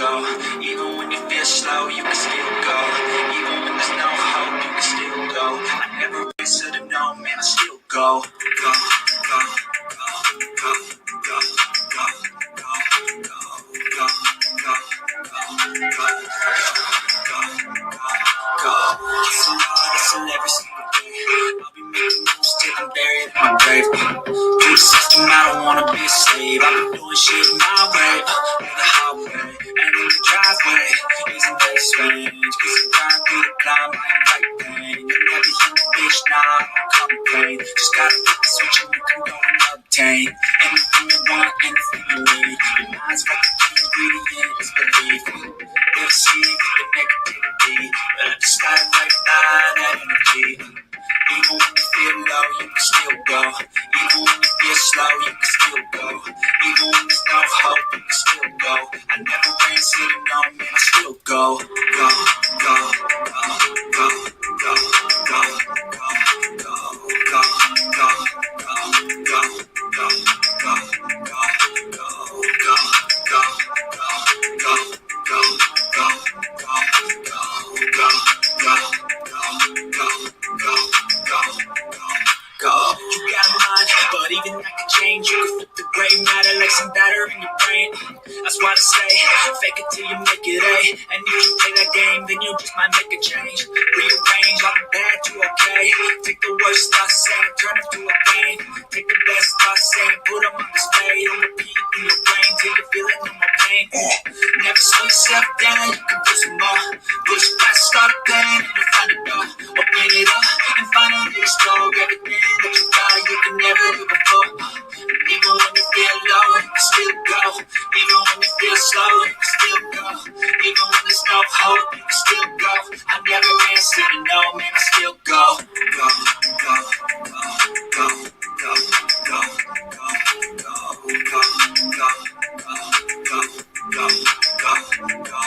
go. Even when you feel slow, you can still go. Even when there's no hope, you can still go. I never answer to no, man, I still go. Go, go, go, go, go, go, go, go, go, go, go, go. Hustle hard, hustle every single day. I'll be making moves till I'm buried in my grave. Through the system, I don't wanna be a slave. I've been doing shit my way, on the highway, and in the driveway. Isn't that strange? Cause I'm trying through the climb, I ain't like pain. You never hit the bitch, nah, I don't complain. Just gotta flip the switch and you can go and obtain anything you want, anything you need. Your mind's got the key ingredient is belief. We'll see with the negativity, but I just gotta right by that energy. Even when you feel low, you can still go. Even when you feel slow, you can still go. Even when there's no hope, you can still go. I never ran city, no, man, I still go. Go, go, go, go, go, go, go, go, go, go, go, go, go, go, you got a mind, but even that can change. You can flip the gray matter like some batter in your brain. That's why I say, fake it till you make it A. And if you play that game, then you just might make a change. Rearrange all the bad to okay. Take the worst thoughts saying, turn them to a game. Take the best thoughts saying, put them on display. On repeat in your brain till you're feeling no more pain. Never slow yourself down, you can do some more. Push past, start a plan, and you'll find a door. Open it up, and finally explore everything that you thought you could never do before. Even when you feel low, you can still go. Even when you feel slow, you can still go. Even when there's no hope, you can still go. I never answer to no, man, I still go. Go, go, go, go, go, go, go, go, go, go, go, go, go, go, go,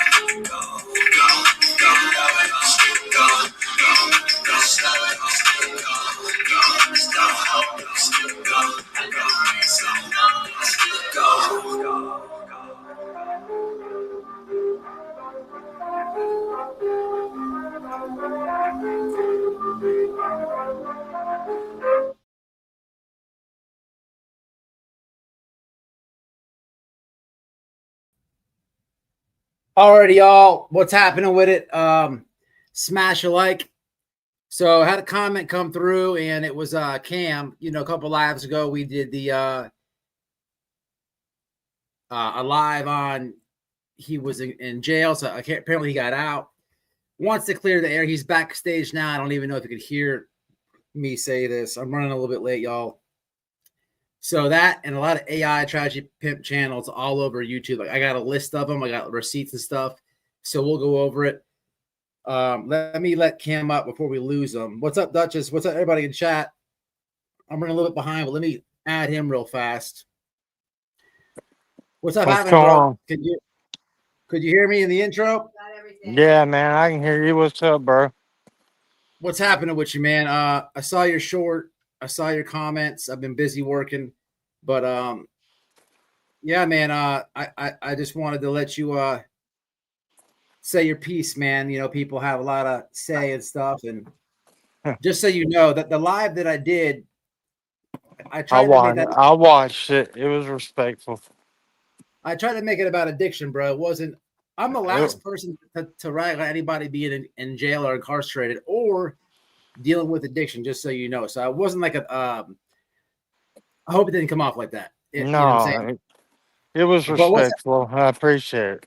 go, still go, go, go, slow, still go, go, no hope, still go, I never answer to no, I still go. Alrighty, y'all. What's happening with it? Smash a like. So I had a comment come through, and it was Cam. You know, a couple lives ago, we did the a live on. He was in jail, so apparently he got out. Wants to clear the air. He's backstage now. I don't even know if you could hear me say this. I'm running a little bit late, y'all. So that and a lot of AI tragedy pimp channels all over YouTube. Like I got a list of them. I got receipts and stuff. So we'll go over it. Let me let Cam up before we lose them. What's up, Duchess? What's up, everybody in chat? I'm running a little bit behind, but let me add him real fast. What's up, bro? Could you hear me in the intro? Yeah, man, I can hear you. What's up, bro? What's happening with you, man? I saw your short. I saw your comments. I've been busy working, but yeah, man. I just wanted to let you say your piece, man. You know, people have a lot of say and stuff, and just so you know that the live that I did, I watched it. It was respectful. I tried to make it about addiction, bro. It wasn't. I'm the last person to write about anybody being in jail or incarcerated or dealing with addiction, just so you know. So I wasn't like I hope it didn't come off like that. No, you know what I'm saying? It was respectful. I appreciate it.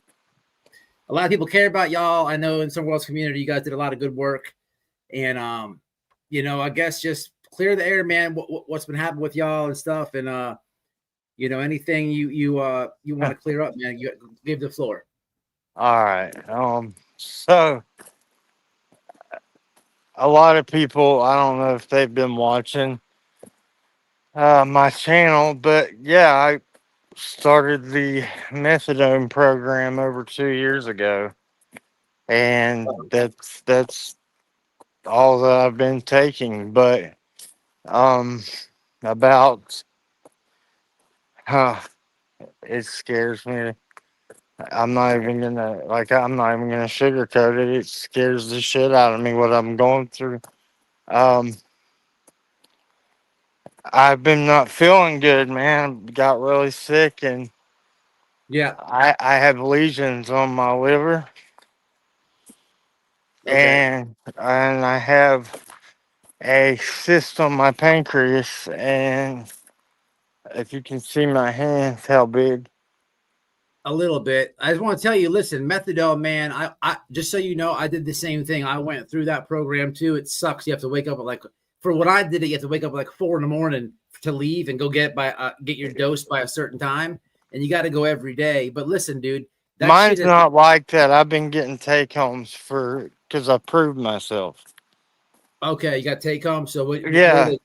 A lot of people care about y'all. I know in some world's community, you guys did a lot of good work, and you know, I guess just clear the air, man. What's been happening with y'all and stuff, and you know, anything you want to clear up, man. You give the floor. All right. So a lot of people, I don't know if they've been watching my channel, but yeah, I started the methadone program over 2 years ago, and that's all that I've been taking. But about it scares me I'm not even gonna sugarcoat it. It scares the shit out of me what I'm going through. Um, I've been not feeling good, man. Got really sick, and Yeah. I have lesions on my liver, Okay. and I have a cyst on my pancreas, and if you can see my hands, how big. A little bit. I just want to tell you, listen, methadone, man. I just so you know, I did the same thing. I went through that program too. It sucks. You have to wake up at like for what I did. You have to wake up at like 4 in the morning to leave and go get your dose by a certain time, and you got to go every day. But listen, dude, that shit Mine's is not like that. I've been getting take homes for because I proved myself. okay. You got to take home. So what are Yeah, they?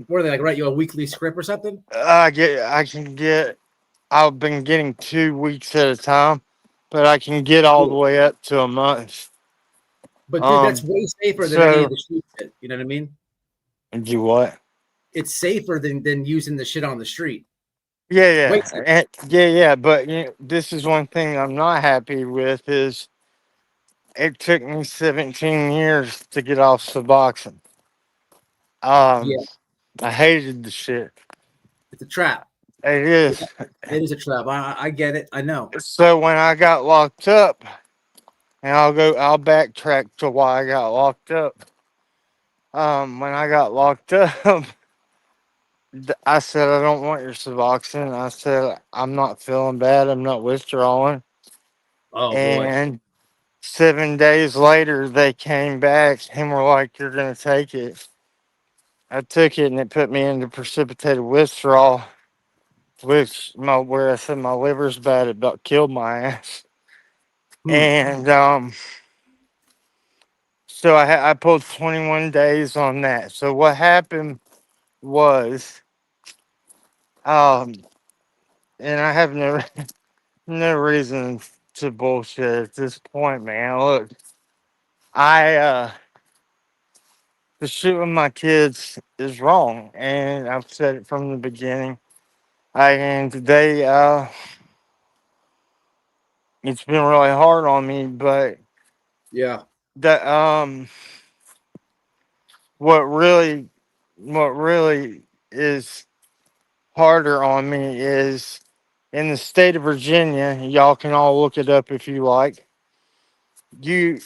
What are they like? Write you a weekly script or something? I can get. I've been getting 2 weeks at a time, but I can get all the Cool. way up to a month. But dude, that's Um, way safer than any of so the street shit. You know what I mean? do what? It's safer than using the shit on the street. Yeah, Way yeah, safer. yeah. But this is one thing I'm not happy with is it took me 17 years to get off Suboxone. Um, Yeah, I hated the shit. it's a trap. It Yeah, is. it is a trap. I get it. I know. So when I got locked up, and I'll backtrack to why I got locked up. When I got locked up, I said I don't want your Suboxone. I said I'm not feeling bad. I'm not withdrawing. Oh boy. And 7 days later, they came back and were like, "You're gonna take it." I took it, and it put me into precipitated withdrawal, which where I said my liver's bad, it about killed my ass. Hmm. And so I pulled 21 days on that. So what happened was, um, and I have no reason to bullshit at this point, man. Look, I the shit with my kids is wrong, and I've said it from the beginning. And they it's been really hard on me, but Yeah. the what really what really is harder on me is in the state of Virginia. Y'all can all look it up if you like. You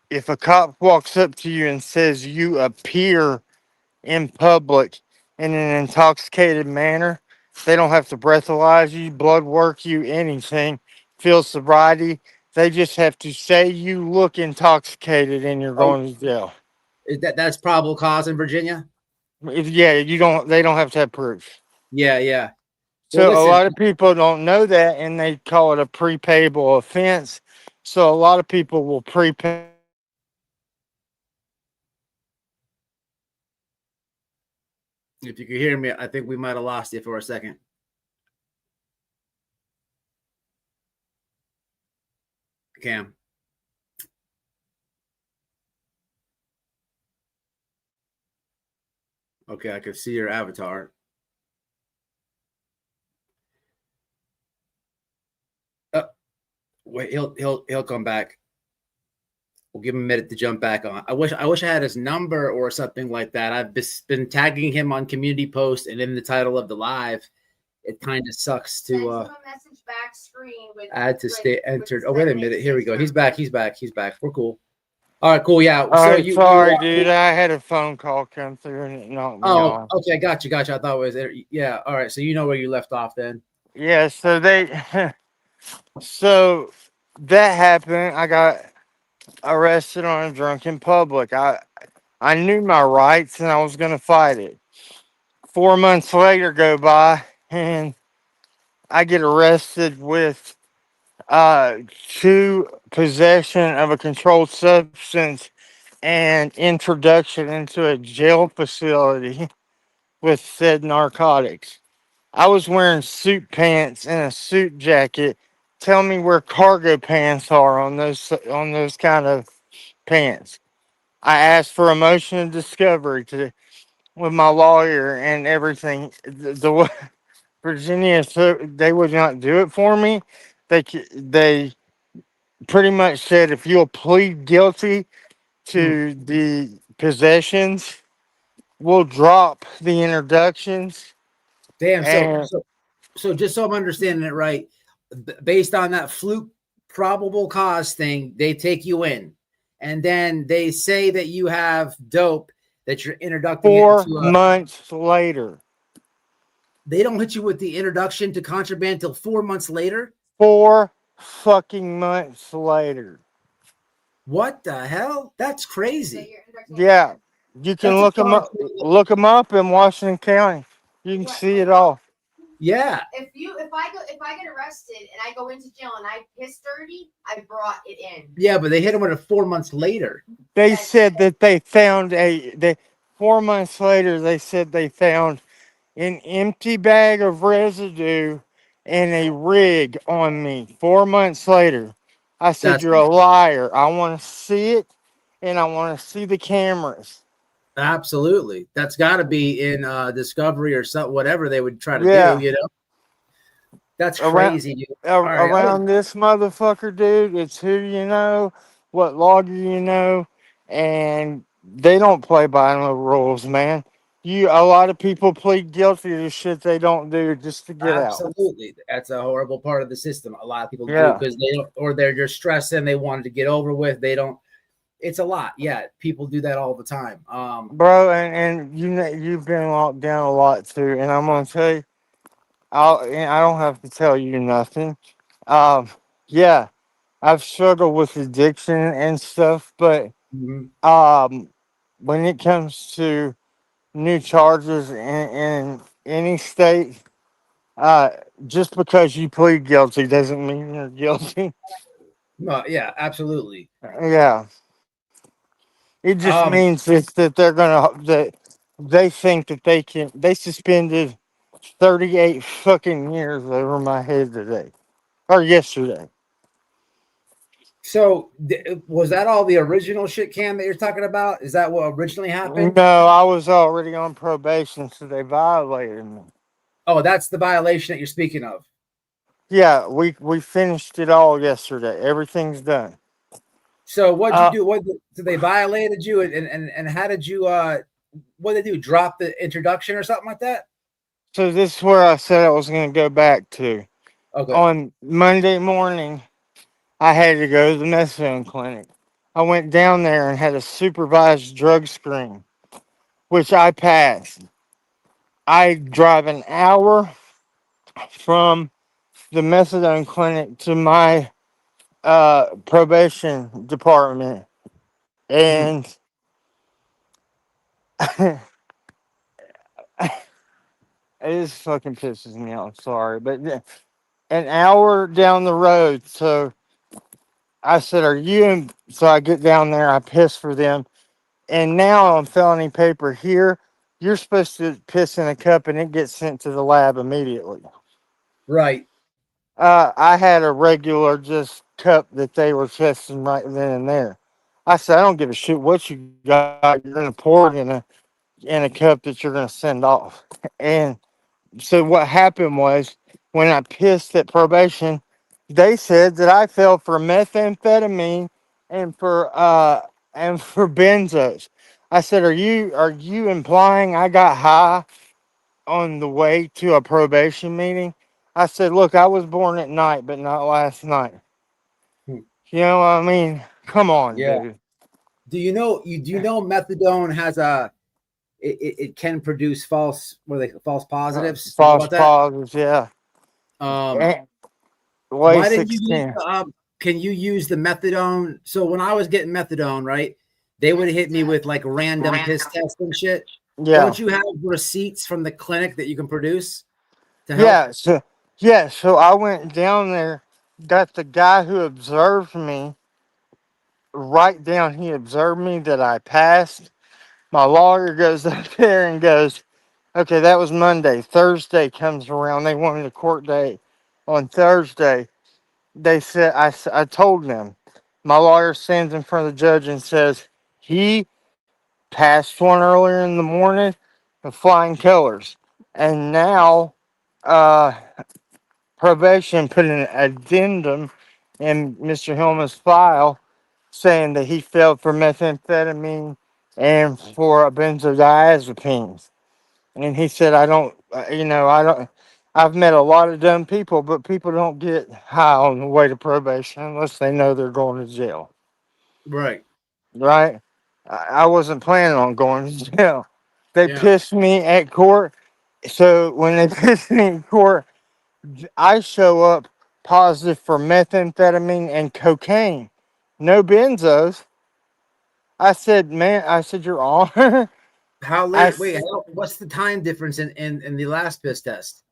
If a cop walks up to you and says you appear in public in an intoxicated manner, they don't have to breathalyze you, blood work you, anything, feel sobriety. They just have to say you look intoxicated and you're Oh, going to jail. that's probable cause in Virginia? Yeah, you don't. They don't have to have proof. Yeah, yeah. Well, So a listen, lot of people don't know that, and they call it a prepayable offense. So a lot of people will prepay. if you could hear me, I think we might have lost you for a second. Cam. Okay, I could see your avatar. Uh, wait, he'll come back. We'll give him a minute to jump back on. I wish I had his number or something like that. I've been tagging him on community posts and in the title of the live. It kind of sucks to add to stay entered. Oh, wait a minute. Here we go. He's back. He's back. He's back. We're cool. All right, cool. Yeah. All So right, sorry, dude. I had a phone call come through and it knocked me oh, off. okay. Got you. I thought it was, yeah. All right. So you know where you left off then. Yeah, so that happened. I got arrested on a drunk in public. I knew my rights and I was gonna fight it. 4 months later go by and I get arrested with two possession of a controlled substance and introduction into a jail facility with said narcotics. I was wearing suit pants and a suit jacket. Tell me where cargo pants are on those kind of pants. I asked for a motion of discovery to with my lawyer and everything. The Virginia, so they would not do it for me. they pretty much said if you'll plead guilty Hmm. to the possessions, we'll drop the introductions. Damn. So And so so just so I'm understanding it right, based on that fluke probable cause thing, they take you in, and then they say that you have dope that you're introducing it four into a. months later, They don't hit you with the introduction to contraband till 4 months later. 4 fucking months later. What the hell? That's crazy. Yeah, you can That's a charge. look them up in Washington County. You can see it all. Yeah, If I get arrested and I go into jail and I piss dirty, I brought it in. yeah, but they hit him with it 4 months later. They said that they found they 4 months later they said they found an empty bag of residue and a rig on me 4 months later. I said, That's "You're a liar. I want to see it and I want to see the cameras." absolutely. That's got to be in Discovery or something, whatever they would try to do. Yeah, You know, that's around crazy, dude. All right. Oh, around this motherfucker, dude, it's who you know, what logger you know, and they don't play by no rules, man. A lot of people plead guilty to shit they don't do just to get out. absolutely. That's a horrible part of the system. A lot of people do Yeah. because they don't, or they're just stressing. They wanted to get over with. They don't. It's a lot. Yeah, people do that all the time. Bro, and you've been locked down a lot too, and I'm gonna tell you, and I don't have to tell you nothing. Um, yeah, I've struggled with addiction and stuff, but Mhm. um, when it comes to new charges in any state, uh, just because you plead guilty doesn't mean you're guilty. Yeah, absolutely. Yeah, it just Um, means that they're gonna that they think that they suspended 38 fucking years over my head today or yesterday. so was that all the original shit, Cam, that you're talking about? Is that what originally happened? No, I was already on probation, so they violated me. Oh, that's the violation that you're speaking of. Yeah, we finished it all yesterday. Everything's done. So what'd you Uh, do? What did they violated you, and how did you what did they do? Drop the introduction or something like that? so this is where I said I was going to go back to. Okay. On Monday morning, I had to go to the methadone clinic. I went down there and had a supervised drug screen, which I passed. I drive an hour from the methadone clinic to my probation department, Mhm. and it just fucking pisses me off. Sorry, but an hour down the road. So I said, "Are you in?" So I get down there, I piss for them, and now on felony paper here, you're supposed to piss in a cup and it gets sent to the lab immediately. Right. I had a regular just cup that they were testing right then and there. I said, I don't give a shit what you got. You're gonna pour it in a cup that you're gonna send off. And so what happened was when I pissed at probation, they said that I fell for methamphetamine and for benzos. I said, are you implying I got high on the way to a probation meeting? I said, look, I was born at night, but not last night. Hmm. You know what I mean? Come on, Yeah. dude. Do you know methadone has it can produce false, what are they, false positives? You know False about that? positives, yeah. Um, Eh, Way why didn't you use 16. can you use the methadone? So when I was getting methadone, right, they would hit me with like random piss tests and shit. Yeah. Don't you have receipts from the clinic that you can produce to help? Yeah, so I went down there, got the guy who observed me write down he observed me that I passed. My lawyer goes up there and goes, okay, that was Monday. Thursday comes around. They wanted a court date on Thursday. They said, I told them, my lawyer stands in front of the judge and says, he passed one earlier in the morning of flying colors. And now, uh, probation put an addendum in Mr. Hillman's file saying that he failed for methamphetamine and for benzodiazepines. And he said, I don't, I don't, I've met a lot of dumb people, but people don't get high on the way to probation unless they know they're going to jail. Right. Right? I wasn't planning on going to jail. They Yeah. pissed me at court. So when they pissed me in court, I show up positive for methamphetamine and cocaine. No benzos. I said, Your Honor, How I late? Wait, what's the time difference in the last piss test?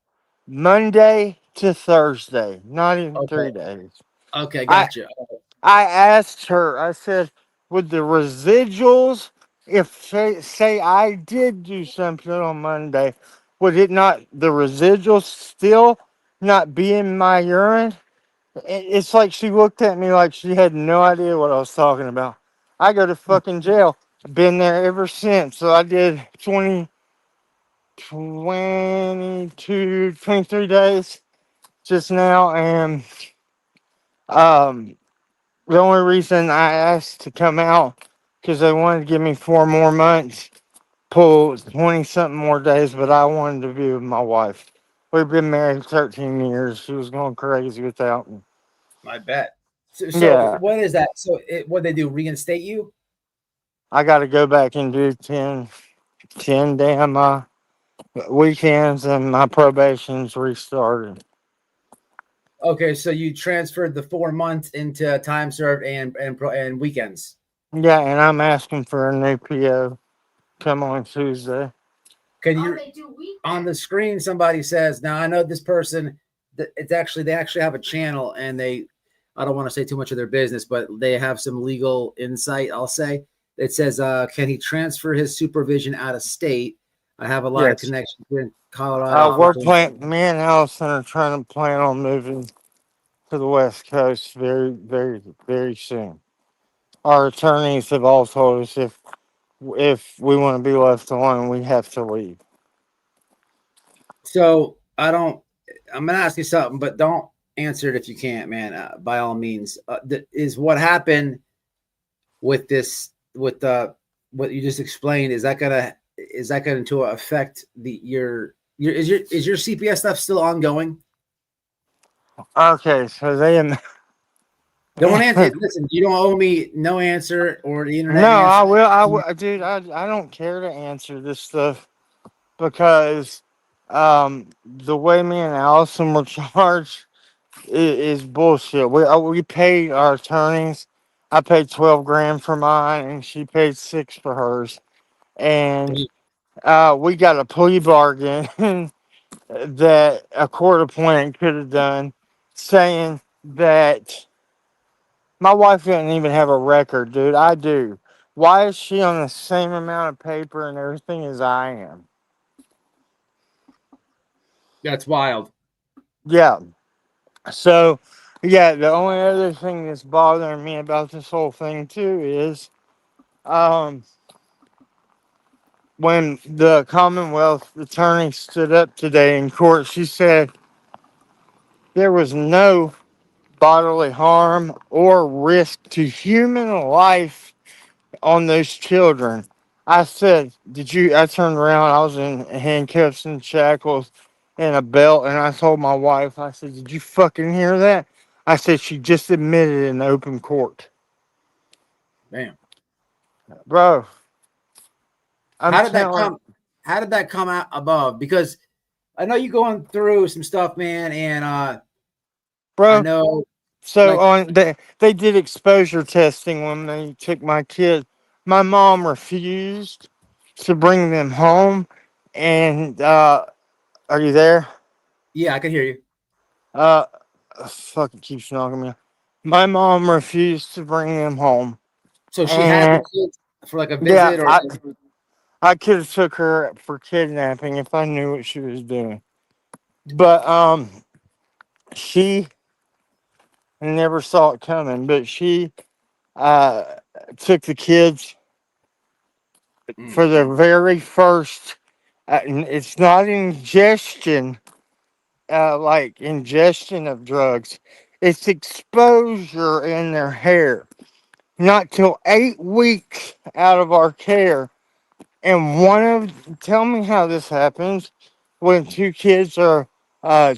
Monday to Thursday, not even Okay. 3 days. Okay, I gotcha. I asked her, I said, would the residuals, if say I did do something on Monday, would it not, the residuals still not be in my urine? It's like she looked at me like she had no idea what I was talking about. I go to fucking jail. Been there ever since. So I did 23 days just now. And um, the only reason I asked to come out because they wanted to give me 4 more months, pull 20 something more days, but I wanted to be with my wife. We've been married 13 years. She was going crazy without me. I bet. So Yeah, what is that? So what they do? Reinstate you? I got to go back and do 10 damn weekends, and my probation's restarted. Okay, so you transferred the 4 months into time served and weekends. Yeah, and I'm asking for a new PO. Come on Tuesday. Can you on the screen? Somebody says, "Now I know this person. It's actually they actually have a channel, and they. I don't want to say too much of their business, but they have some legal insight. I'll say it says, "Can he transfer his supervision out of state?" I have a lot of Yes. connections here in Colorado. Me and Allison are trying to plan on moving to the West Coast very, very, very soon. Our attorneys have all told us if we want to be left alone, we have to leave. So I don't. I'm gonna ask you something, but don't answer it if you can't, man. By all means, is what happened with this with the what you just explained. Is that going to affect your CPS stuff still ongoing? Okay, so they am. Don't answer. Listen, you don't owe me no answer or the No, internet answer. I will, dude. I don't care to answer this stuff because the way me and Allison were charged is bullshit. We paid our attorneys. I paid 12 grand for mine, and she paid 6 for hers. And we got a plea bargain that a court appointed could have done, saying that my wife didn't even have a record, dude. I do. Why is she on the same amount of paper and everything as I am? That's wild. Yeah. So, yeah, the only other thing that's bothering me about this whole thing too is um, when the Commonwealth attorney stood up today in court, she said there was no bodily harm or risk to human life on those children. I said, Did you? I turned around, I was in handcuffs and shackles and a belt, and I told my wife, I said, Did you fucking hear that? I said, She just admitted in open court. Damn. Bro, I'm How did that telling, come? How did that come out above? Because I know you going through some stuff, man, and I bro. know So like they did exposure testing when they took my kid. My mom refused to bring them home, and are you there? yeah, I can hear you. Uh, fuck, it keeps knocking me. My mom refused to bring them home, So she had the and kids for like a yeah, visit or I could have took her for kidnapping if I knew what she was doing. But she never saw it coming. But she uh took the kids for the mm-hmm. very first. It's not ingestion. like ingestion of drugs. It's exposure in their hair. Not till 8 weeks out of our care. And tell me how this happens when two kids are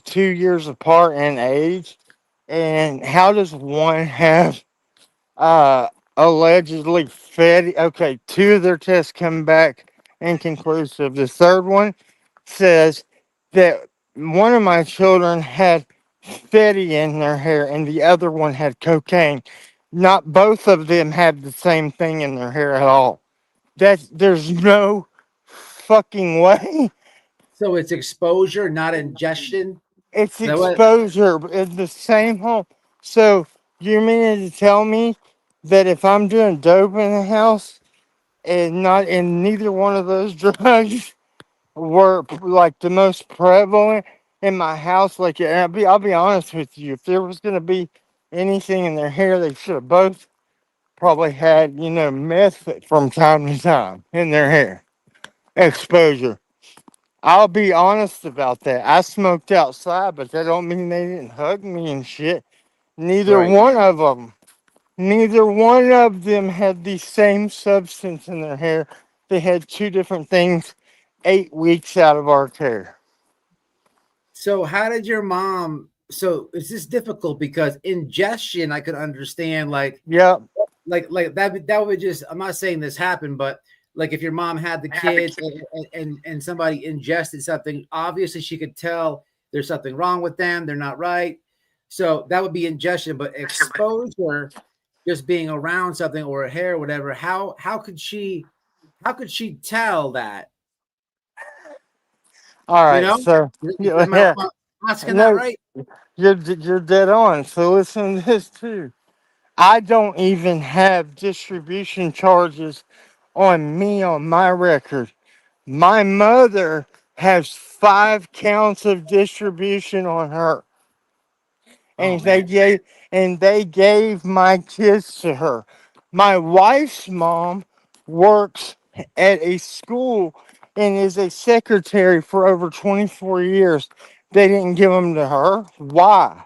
2 years apart in age. And how does one have uh, allegedly fed? Okay, two of their tests come back inconclusive. The third one says that one of my children had fetty in their hair and the other one had cocaine. Not both of them had the same thing in their hair at all. There's no fucking way. So it's exposure, not ingestion. It's Is that what? exposure in the same home. So you mean to tell me that if I'm doing dope in the house and not in neither one of those drugs were like the most prevalent in my house, like I'll be honest with you, if there was gonna be anything in their hair, they should have both probably had, meth from time to time in their hair. Exposure. I'll be honest about that. I smoked outside, but that don't mean they didn't hug me and shit. Neither Right. one of them. Neither one of them had the same substance in their hair. They had two different things 8 weeks out of our care. So how did your mom? So is this difficult because ingestion I could understand, Yep. like that would just, I'm not saying this happened, but like if your mom had the kids and somebody ingested something, obviously she could tell there's something wrong with them, they're not right. So that would be ingestion, but exposure, just being around something or a hair or whatever, how could she tell that? All You right. know? So, Am I yeah. asking that No, right? you're dead on. So listen to this too. I don't even have distribution charges on me on my record. My mother has 5 counts of distribution on her, Oh and they man. gave my kids to her. My wife's mom works at a school and is a secretary for over 24 years. They didn't give them to her. Why?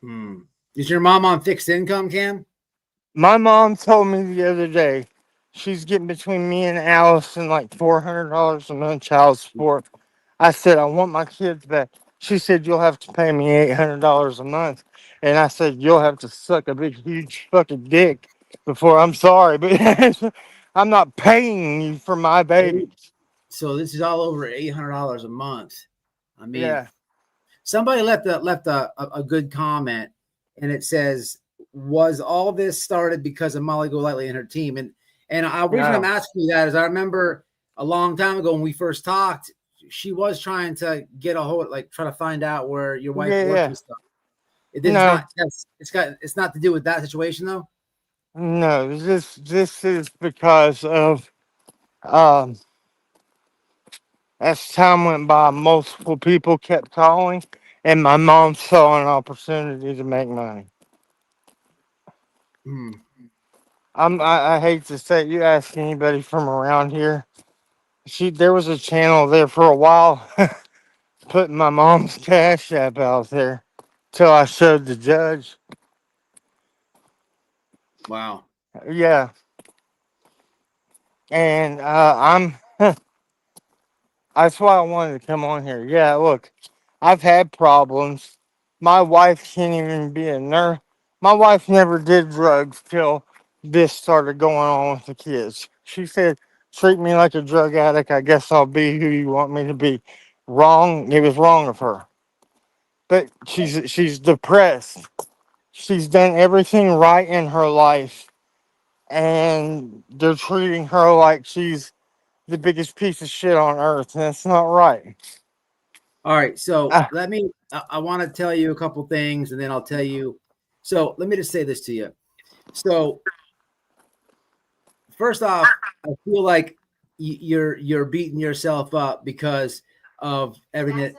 Hmm. Is your mom on fixed income, Cam? My mom told me the other day she's getting between me and Allison like $400 a month child support. I said, I want my kids back. She said, you'll have to pay me $800 a month. And I said, you'll have to suck a big, huge fucking dick before I'm sorry. But I'm not paying you for my babies. So this is all over $800 a month. I mean, Yeah. somebody left a good comment, and it says, "Was all this started because of Molly Golightly and her team?" And the reason I'm No. asking you that is I remember a long time ago when we first talked, she was trying to get a hold, like try to find out where your wife Yeah. worked Yeah. and stuff. It's No. not. It's not to do with that situation though. No. This is because of um as time went by, multiple people kept calling, and my mom saw an opportunity to make money. Hmm. I hate to say, you ask anybody from around here, there was a channel there for a while, putting my mom's cash app out there, till I showed the judge. Wow. Yeah, and that's why I wanted to come on here. Yeah, look, I've had problems. My wife can't even be a nurse. My wife never did drugs till this started going on with the kids. She said, treat me like a drug addict. I guess I'll be who you want me to be. Wrong. It was wrong of her. But she's depressed. She's done everything right in her life. And they're treating her like she's the biggest piece of shit on earth. And that's not right. All right, so Uh, let me. I want to tell you a couple things, and then I'll tell you. So let me just say this to you. So first off, I feel like you're beating yourself up because of everything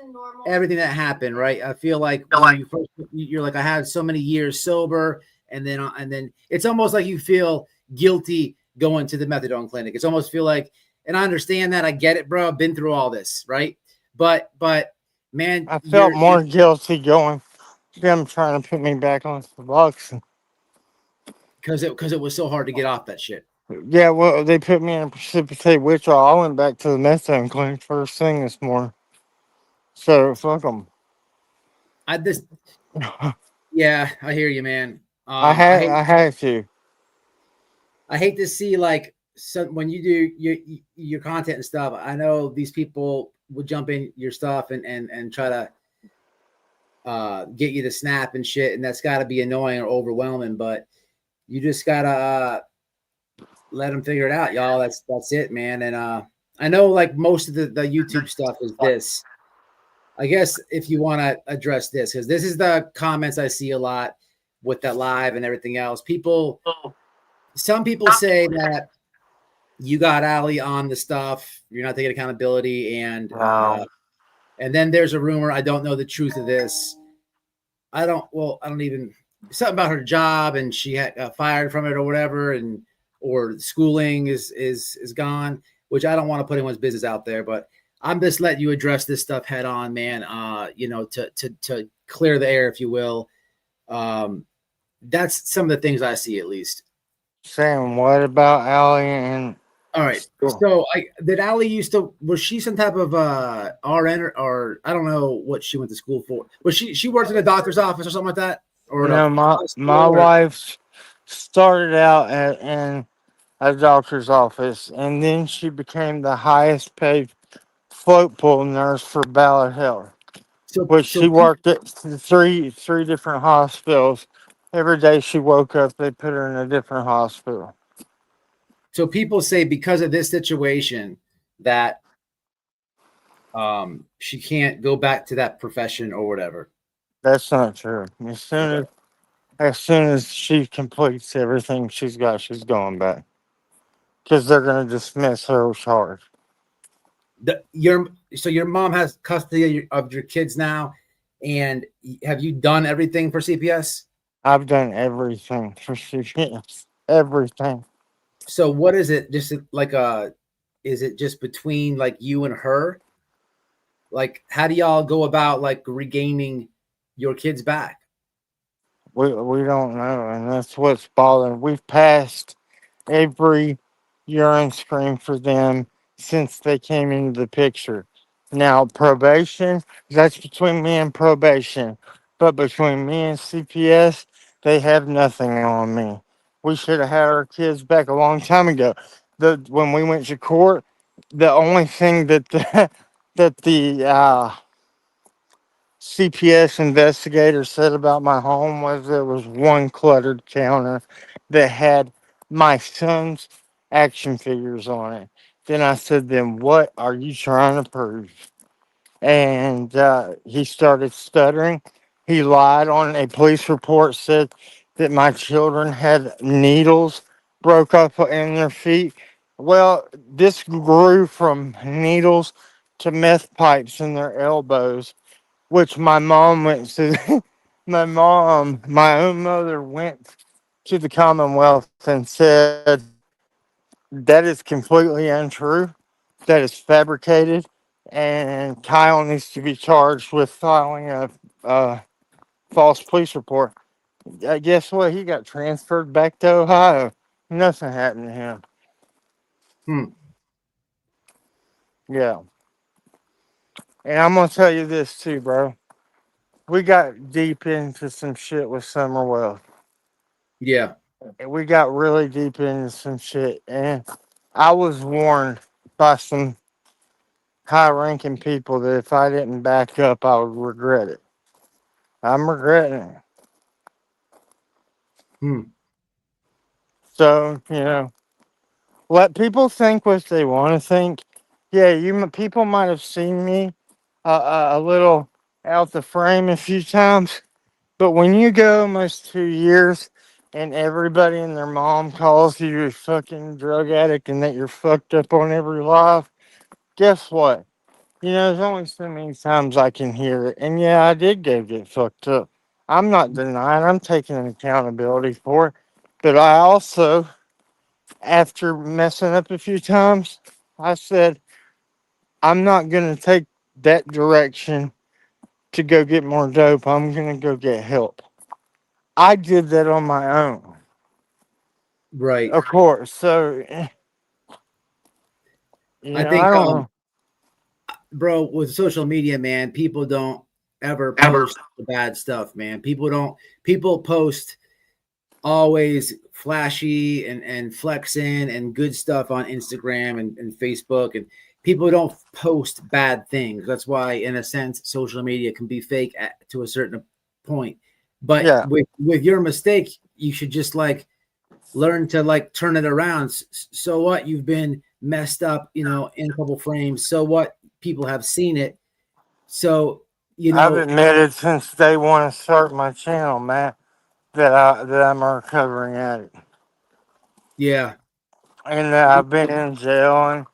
that happened, right? I feel like when you first, you're like, I had so many years sober, and then it's almost like you feel guilty going to the methadone clinic. It's almost feel like, and I understand that, I get it, bro. I've been through all this, right? But man, I felt you're more guilty going them trying to put me back on the box. because it was so hard to get off that shit. Yeah, well, they put me in a precipitate withdrawal. I went back to the methadone clinic first thing this morning. So fuck them. I just yeah, I hear you, man. I had to. I hate to see like when you do your content and stuff. I know these people would jump in your stuff and try to get you to snap and shit, and that's got to be annoying or overwhelming. But you just gotta let them figure it out, y'all. That's it, man. And I know like most of the YouTube stuff is this. I guess if you want to address this, because this is the comments I see a lot with that live and everything else. Some people say that you got Ali on the stuff. You're not taking accountability, Wow. and then there's a rumor. I don't know the truth of this. I don't. Well, I don't even something about her job, and she had got fired from it or whatever, and or schooling is gone. Which I don't want to put anyone's business out there, but I'm just letting you address this stuff head on, man. To clear the air, if you will. Um, that's some of the things I see, at least. Saying what about Allie and All right. So I did Ali used to was she some type of RN or I don't know what she went to school for. Was she worked in a doctor's office or something like that? Or you at a know my hospital or wife started out in a doctor's office, and then she became the highest paid float pool nurse for Ballard Health, so which so she pe- worked at three different hospitals. Every day she woke up, they put her in a different hospital. so people say because of this situation that she can't go back to that profession or whatever. That's not true. Okay. As soon as she completes everything she's got, she's going back because they're gonna dismiss her charge. Your mom has custody of your kids now, and have you done everything for CPS? I've done everything for CPS. Everything. So what is it? Just like is it just between like you and her? Like, how do y'all go about like regaining your kids back? We don't know, and that's what's bothering. We've passed every urine screen for them since they came into the picture. Now probation, that's between me and probation, but between me and CPS, they have nothing on me. We should have had our kids back a long time ago. The when we went to court, the only thing that that the CPS investigator said about my home was there was one cluttered counter that had my son's action figures on it. Then I said, then what are you trying to prove? And he started stuttering. He lied on a police report, said that my children had needles broke up in their feet. Well, this grew from needles to meth pipes in their elbows, which my mom went to. My own mother went to the Commonwealth and said that is completely untrue. That is fabricated, and Kyle needs to be charged with filing a false police report. Guess what? He got transferred back to Ohio. Nothing happened to him. Hmm. Yeah, and I'm gonna tell you this too, bro. We got deep into some shit with Summerwell. Yeah. We got really deep into some shit, and I was warned by some high ranking people that if I didn't back up, I would regret it. I'm regretting it. Hmm. So, let people think what they want to think. Yeah, people might have seen me a little out the frame a few times, but when you go almost 2 years and everybody and their mom calls you a fucking drug addict and that you're fucked up on every life, guess what? There's only so many times I can hear it. And yeah, I did go get fucked up. I'm not denying, I'm taking accountability for it. But I also, after messing up a few times, I said, I'm not going to take that direction to go get more dope. I'm gonna go get help. I did that on my own, Right. of course. So I I think, don't know. bro, with social media, man, people don't ever Ever. post the bad stuff, man. People post always flashy and flexing and good stuff on Instagram and Facebook, and people don't post bad things. That's why, in a sense, social media can be fake to a certain point. But Yeah, with your mistake, you should just like learn to like turn it around. So what? You've been messed up, in a couple frames. So what? People have seen it. So, I've admitted since day one to start my channel, man, that I'm a recovering addict, yeah, and that I've been in jail and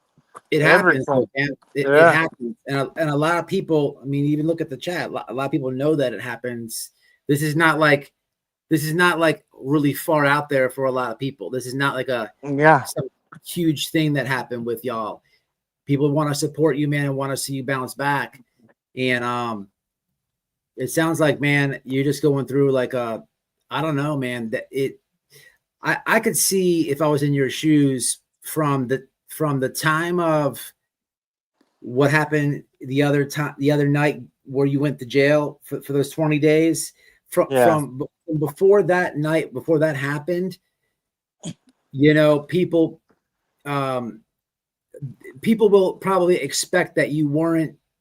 it happens. everything. Man. It Yeah, happens, and a lot of people. I mean, even look at the chat. A lot of people know that it happens. This is not like really far out there for a lot of people. This is not like yeah. some huge thing that happened with y'all. People want to support you, man, and want to see you bounce back. And it sounds like, man, you're just going through like I don't know, man. That it. I could see if I was in your shoes from the time of what happened the other night where you went to jail for those 20 days Yeah, from before that night, before that happened, people um people will probably expect that you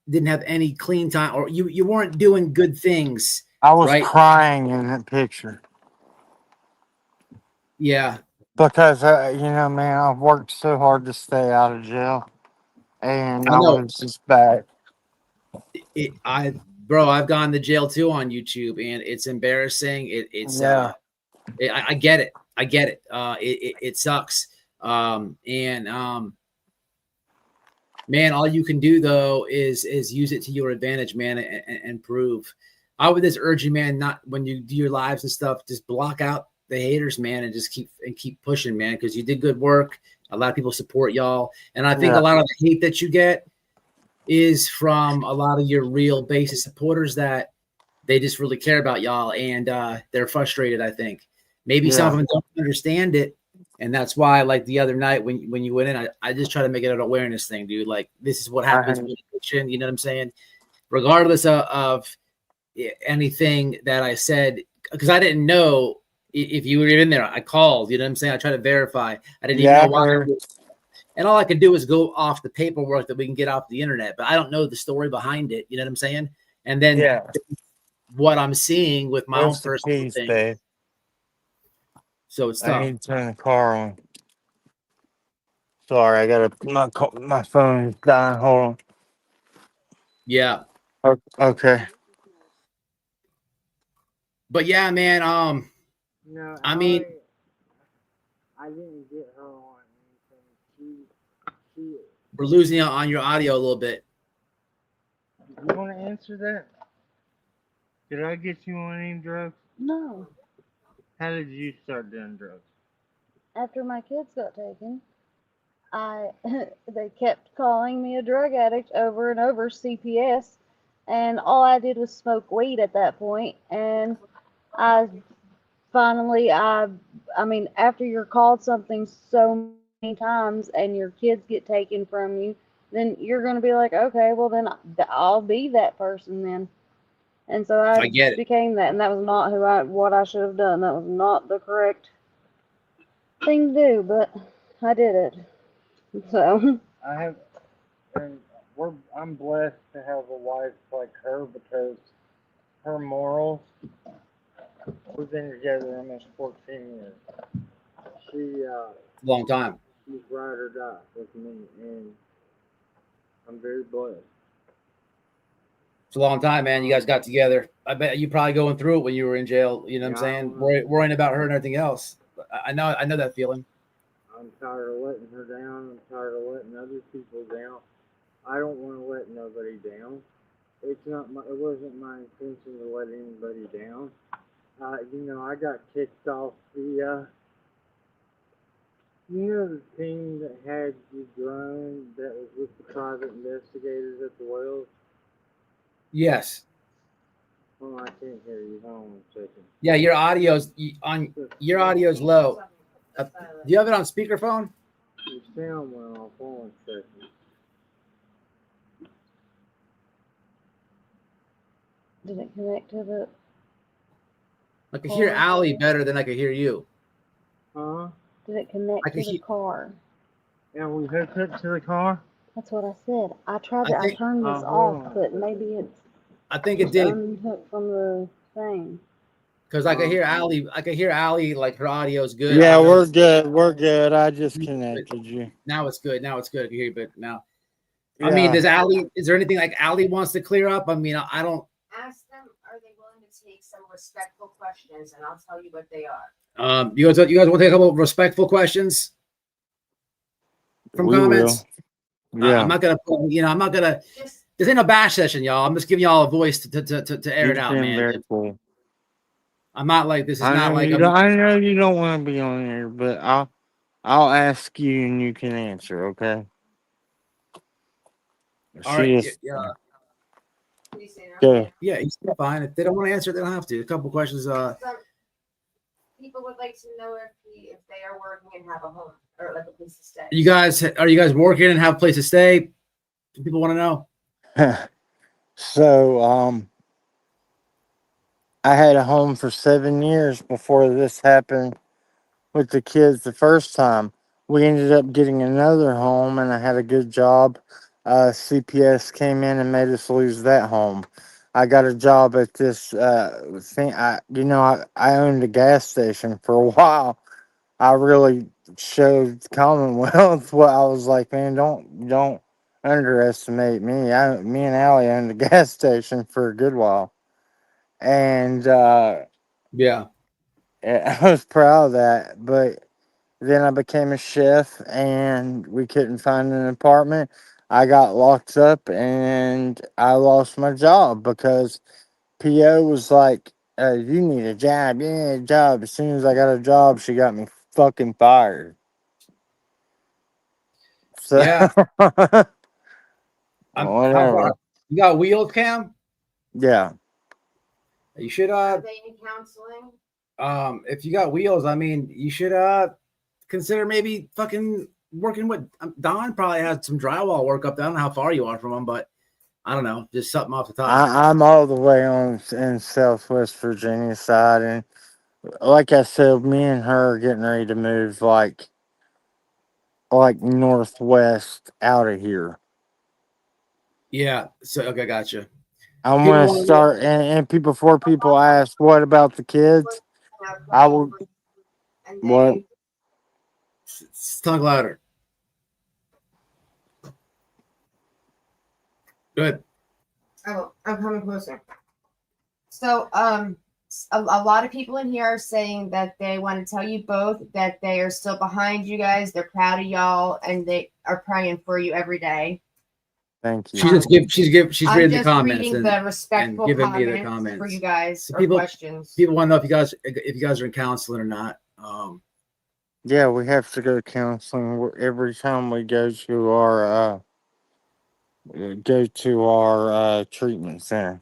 didn't have any clean time, or you weren't doing good things, I was right? crying in that picture Yeah, because man, I've worked so hard to stay out of jail, and I I know. was just back. I've gone to jail too on YouTube, and it's embarrassing. Yeah, I get it. I get it. It sucks. And man, all you can do though is use it to your advantage, man, and prove. I would just urge you, man, not when you do your lives and stuff, just block out the haters, man, and just keep pushing, man, because you did good work. A lot of people support y'all, and I think a yeah, lot of the hate that you get is from a lot of your real basic supporters that they just really care about y'all, and they're frustrated. I think maybe some of yeah. them don't understand it, and that's why, like the other night when you went in, I just try to make it an awareness thing, dude. Like this is what happens I, with addiction. You know what I'm saying? Regardless of anything that I said, because I didn't know if you were in there. I called. You know what I'm saying? I tried to verify. I didn't even yeah, know I why. heard. And all I could do is go off the paperwork that we can get off the internet, but I don't know the story behind it. You know what I'm saying? And then Yeah. what I'm seeing with my own Where's the personal keys, thing. babe? So it's I tough. need to turn the car on. Sorry, I got my phone is dying. Hold Yeah. on. Okay. But yeah, man, No, I mean, I didn't get her on anything. She. we're losing out on your audio a little bit. You want to answer that? Did I get you on any drugs? No. How did you start doing drugs? After my kids got taken, I they kept calling me a drug addict over and over, CPS, and all I did was smoke weed at that point. And I finally, I mean, after you're called something so many times and your kids get taken from you, then you're gonna be like, okay, well then I'll be that person then. And so I I get it. became that, and that was not what I should have done. That was not the correct thing to do, but I did it. So I have, and I'm blessed to have a wife like her because her morals. We've been together almost 14 years. She, It's a long time. she's ride or die with me, and I'm very blessed. It's a long time, man. You guys got together. I bet you probably going through it when you were in jail. You know what I'm Yeah, I saying? don't know. Worrying about her and everything else. I know that feeling. I'm tired of letting her down. I'm tired of letting other people down. I don't want to let nobody down. It wasn't my intention to let anybody down. I got kicked off the team that had you drone that was with the private investigators at the wells. Yes. Oh, I can't hear you. Hold on a second. Yeah, your audio's low. Do you have it on speakerphone? Your sound went off. Hold on a second. Did it connect to the I could hear car? Allie better than I could hear you. Huh? Did it connect I to could the hear. car? Yeah, we hooked up to the car. That's what I said. I tried I to. I think. turned this Hold off, on. but maybe it's I think it just did unhooked from the thing. because I could hear Allie. I could hear Allie like her audio's good. I Yeah, don't know. we're good. We're good. I just But connected you. now it's good. Now it's good. I can hear you, but now. I mean, Yeah. does Allie? Is there anything like Allie wants to clear up? I mean, I don't. Ask them, are they willing to take some respectful questions, and I'll tell you what they are. You guys want to take a couple of respectful questions from We will. comments? I'm Yeah. not gonna. I'm not gonna. Just This ain't a bash session, y'all. I'm just giving y'all a voice to air You it out, seem man. very cool. I'm not like this. Is I not know like you I'm. don't. I know you don't want to be on here, but I'll ask you and you can answer. Okay. All right. She Yeah. is. please say no. Go. Yeah. He's fine. If they don't want to answer, they don't have to. A couple questions. Some people would like to know if they are working and have a home or like a place to stay. Are you guys working and have a place to stay? People want to know. So I had a home for 7 years before this happened with the kids the first time. We ended up getting another home, and I had a good job. CPS came in and made us lose that home. I got a job at this thing. I owned a gas station for a while. I really showed Commonwealth what I was like, man. Don't underestimate me. Me and Allie owned a gas station for a good while, and Yeah. I was proud of that. But then I became a chef, and we couldn't find an apartment. I got locked up, and I lost my job because PO was like, "You need a job. You need a job." As soon as I got a job, she got me fucking fired. So Yeah. How far? whatever. You got wheels, Cam? Yeah. You should Are they in counseling? if you got wheels, I mean, you should consider maybe fucking working with Don. Probably has some drywall work up there. I don't know how far you are from him, but I don't know, just something off the top. I'm all the way on in Southwest Virginia side, and like I said, me and her are getting ready to move like northwest out of here. Yeah. So okay, gotcha. I'm People gonna want to know. start, and people before people ask what about the kids, Are I praying will. for you, and What? they Talk louder. Good. oh, I'm coming closer. So, a lot of people in here are saying that they want to tell you both that they are still behind you guys. They're proud of y'all, and they are praying for you every day. Thank you. She's I'm reading the just comments reading the and respectful giving me the comments for you comments. guys So or questions. people want to know if you guys are in counseling or not. Yeah, we have to go to counseling every time we go to our treatment center.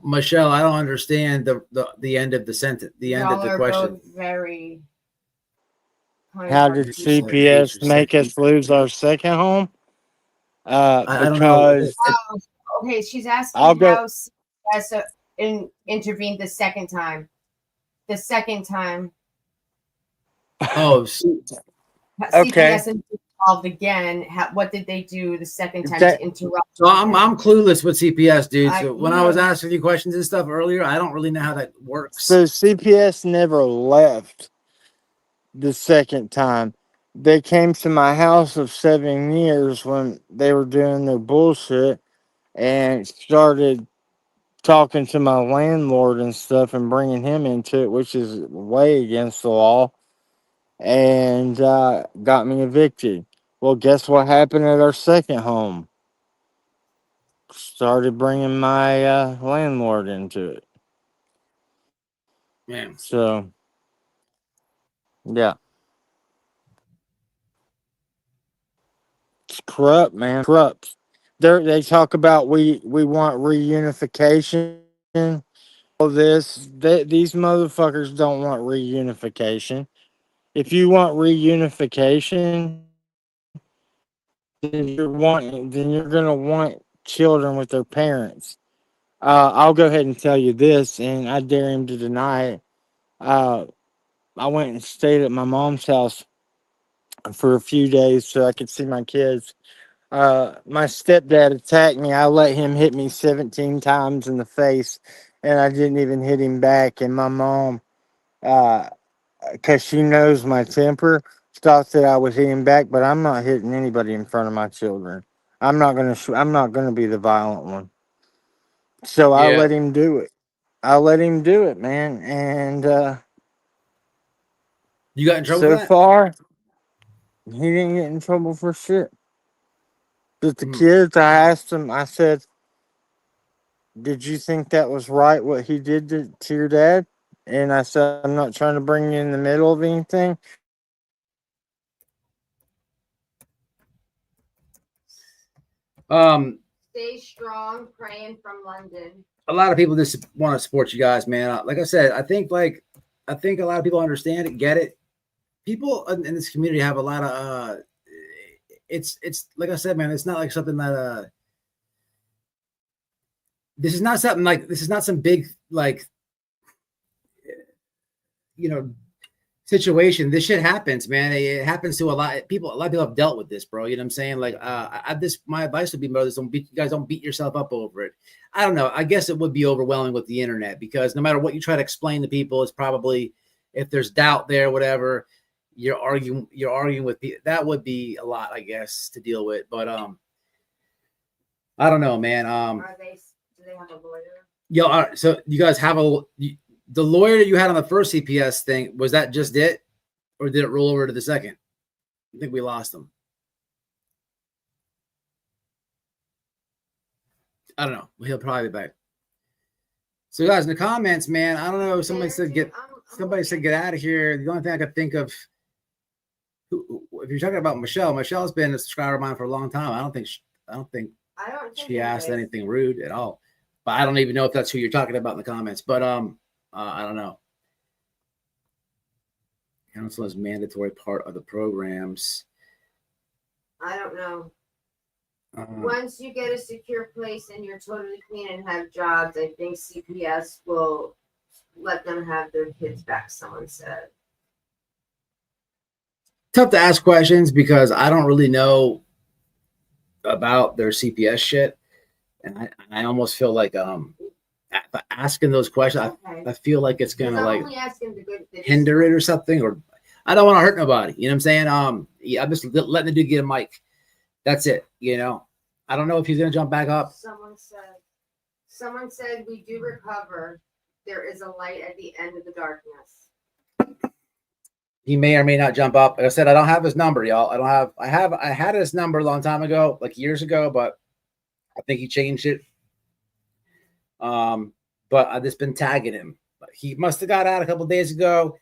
Michelle, I don't understand the end of the sentence, the end of Y'all the are question. both very kind How hearted did people. CPS make us lose our second home? I don't know. Because Oh, okay, she's I'll asking go. how CPS intervened the second time. The second time Oh, Okay. CPS involved again. What did they do the second time That to interrupt? so I'm clueless with CPS, dude. I So when I was yeah. asking you questions and stuff earlier, I don't really know how that works. so CPS never left the second time. They came to my house of 7 years when they were doing their bullshit and started talking to my landlord and stuff and bringing him into it, which is way against the law, and got me evicted. Well, guess what happened at our second home? Started bringing my landlord into it. Man. So, yeah, it's corrupt, man. Corrupt. They talk about we want reunification. all this. These motherfuckers don't want reunification. If you want reunification, then you're gonna want children with their parents. I'll go ahead and tell you this, and I dare him to deny it. Uh, I went and stayed at my mom's house for a few days so I could see my kids. My stepdad attacked me. I let him hit me 17 times in the face, and I didn't even hit him back. And my mom, because she knows my temper, thought that I was hitting back, but I'm not hitting anybody in front of my children. I'm not gonna be the violent one. So I Yeah. let him do it. I let him do it, man. And You got in trouble for so that? far, he didn't get in trouble for shit. But the Hmm. kids, I asked him, I said, did you think that was right what he did to your dad? And I said, I'm not trying to bring you in the middle of anything. Stay strong, praying from London. A lot of people just want to support you guys, man. Like I said, I think a lot of people understand it, get it. People in this community have a lot of it's like I said, man, it's not like something that this is not something like this is not some big like you know situation. This shit happens, man. It happens to a lot of people. A lot of people have dealt with this, bro. You know what I'm saying? Like, my advice would be, brothers, you guys don't beat yourself up over it. I don't know. I guess it would be overwhelming with the internet because no matter what you try to explain to people, it's probably if there's doubt there, whatever. You're arguing with people. That would be a lot, I guess, to deal with. But I don't know, man. Do they have a lawyer? Yo, all right, so you guys have the lawyer that you had on the first CPS thing, was that just it? Or did it roll over to the second? I think we lost him. I don't know. He'll probably be back. So guys, in the comments, man, I don't know. Somebody said get out of here. The only thing I could think of, if you're talking about Michelle, Michelle's been a subscriber of mine for a long time. I don't think she asked anything rude at all. But I don't even know if that's who you're talking about in the comments. But I don't know. Counsel is mandatory part of the programs. I don't know. Once you get a secure place and you're totally clean and have jobs, I think CPS will let them have their kids back, someone said. Tough to ask questions because I don't really know about their CPS shit. And I almost feel like asking those questions, I feel like it's gonna like hinder it or something, or I don't want to hurt nobody. You know what I'm saying? Yeah, I'm just letting the dude get a mic. That's it. You know, I don't know if he's gonna jump back up. Someone said we do recover. There is a light at the end of the darkness. He may or may not jump up. Like I said, I don't have his number, y'all. I had his number a long time ago, like years ago, but I think he changed it. But I've just been tagging him. He must have got out a couple of days ago.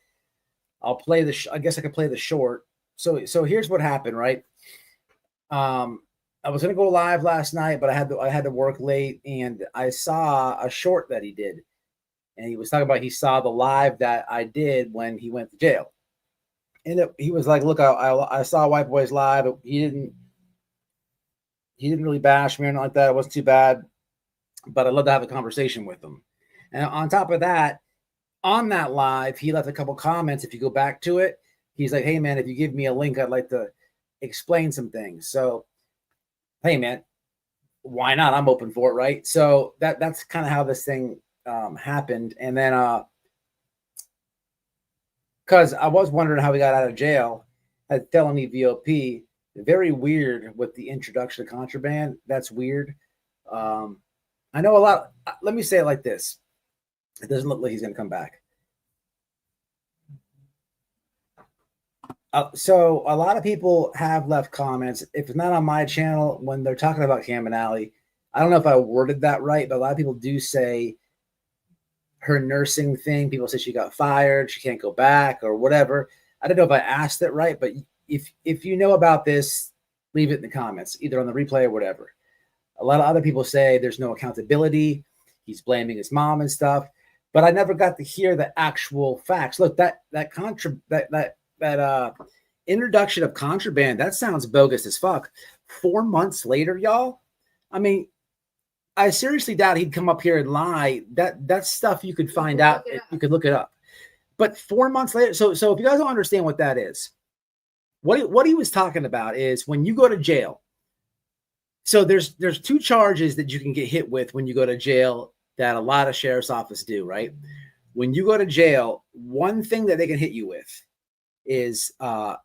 I'll play I guess I could play the short. So here's what happened, right? I was gonna go live last night, but I had to work late, and I saw a short that he did, and he was talking about he saw the live that I did when he went to jail, and he was like, "Look, I saw White Boy's live. He didn't really bash me or anything like that. It wasn't too bad, but I'd love to have a conversation with him." And on top of that, on that live, he left a couple comments. If you go back to it, he's like, "Hey man, if you give me a link, I'd like to explain some things." So, hey man, why not? I'm open for it, right? So that's kind of how this thing happened. And then because I was wondering how he got out of jail, had felony VOP. Very weird with the introduction of contraband. That's weird. I know a lot. Let me say it like this. It doesn't look like he's going to come back. So a lot of people have left comments. If it's not on my channel, when they're talking about Cam and Alley, I don't know if I worded that right, but a lot of people do say her nursing thing. People say she got fired, she can't go back or whatever. I don't know if I asked it right, but if you know about this, leave it in the comments, either on the replay or whatever. A lot of other people say there's no accountability. he's blaming his mom and stuff. But I never got to hear the actual facts. Look, that introduction of contraband, that sounds bogus as fuck. 4 months later, y'all. I mean, I seriously doubt he'd come up here and lie. That's stuff you could find out. You could look it up. But 4 months later, so if you guys don't understand what that is, what he was talking about is when you go to jail. So there's 2 charges that you can get hit with when you go to jail that a lot of sheriff's office do, right? When you go to jail, one thing that they can hit you with is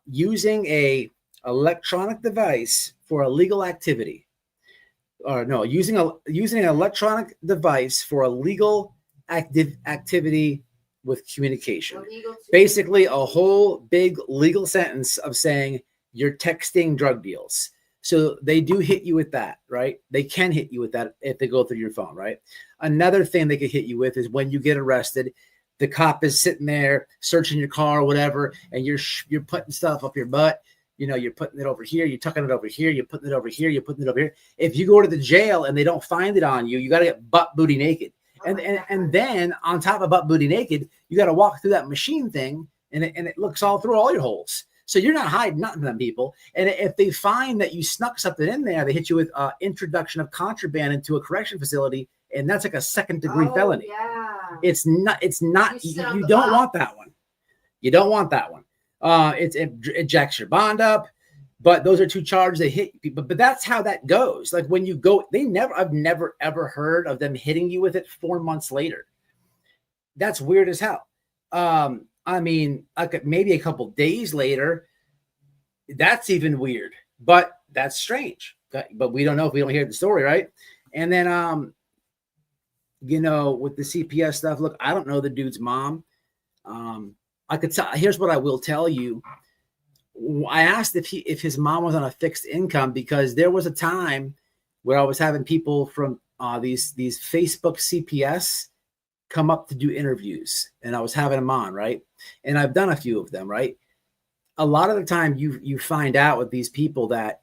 using a electronic device for illegal activity. Or no, using an electronic device for a legal activity with communication. Basically, a whole big legal sentence of saying you're texting drug deals. So they do hit you with that, right? They can hit you with that if they go through your phone, right? Another thing they could hit you with is when you get arrested, the cop is sitting there searching your car or whatever, and you're putting stuff up your butt. You know, you're putting it over here, you're tucking it over here, you're putting it over here, you're putting it over here. If you go to the jail and they don't find it on you, you got to get butt booty naked. And then on top of butt booty naked, you got to walk through that machine thing, and it looks all through all your holes. So you're not hiding nothing from them people. And if they find that you snuck something in there, they hit you with introduction of contraband into a correction facility, and that's like a 2nd-degree felony. Yeah. It's not. You don't want that one. You don't want that one. It jacks your bond up. But those are 2 charges they hit people. But that's how that goes. Like when you go, I've never ever heard of them hitting you with it 4 months later. That's weird as hell. I mean, maybe a couple days later, that's even weird. But that's strange. But we don't know if we don't hear the story, right? And then, you know, with the CPS stuff, look, I don't know the dude's mom. I could tell. Here's what I will tell you. I asked if his mom was on a fixed income because there was a time where I was having people from these Facebook CPS come up to do interviews, and I was having them on, right? And I've done a few of them, right? A lot of the time you find out with these people that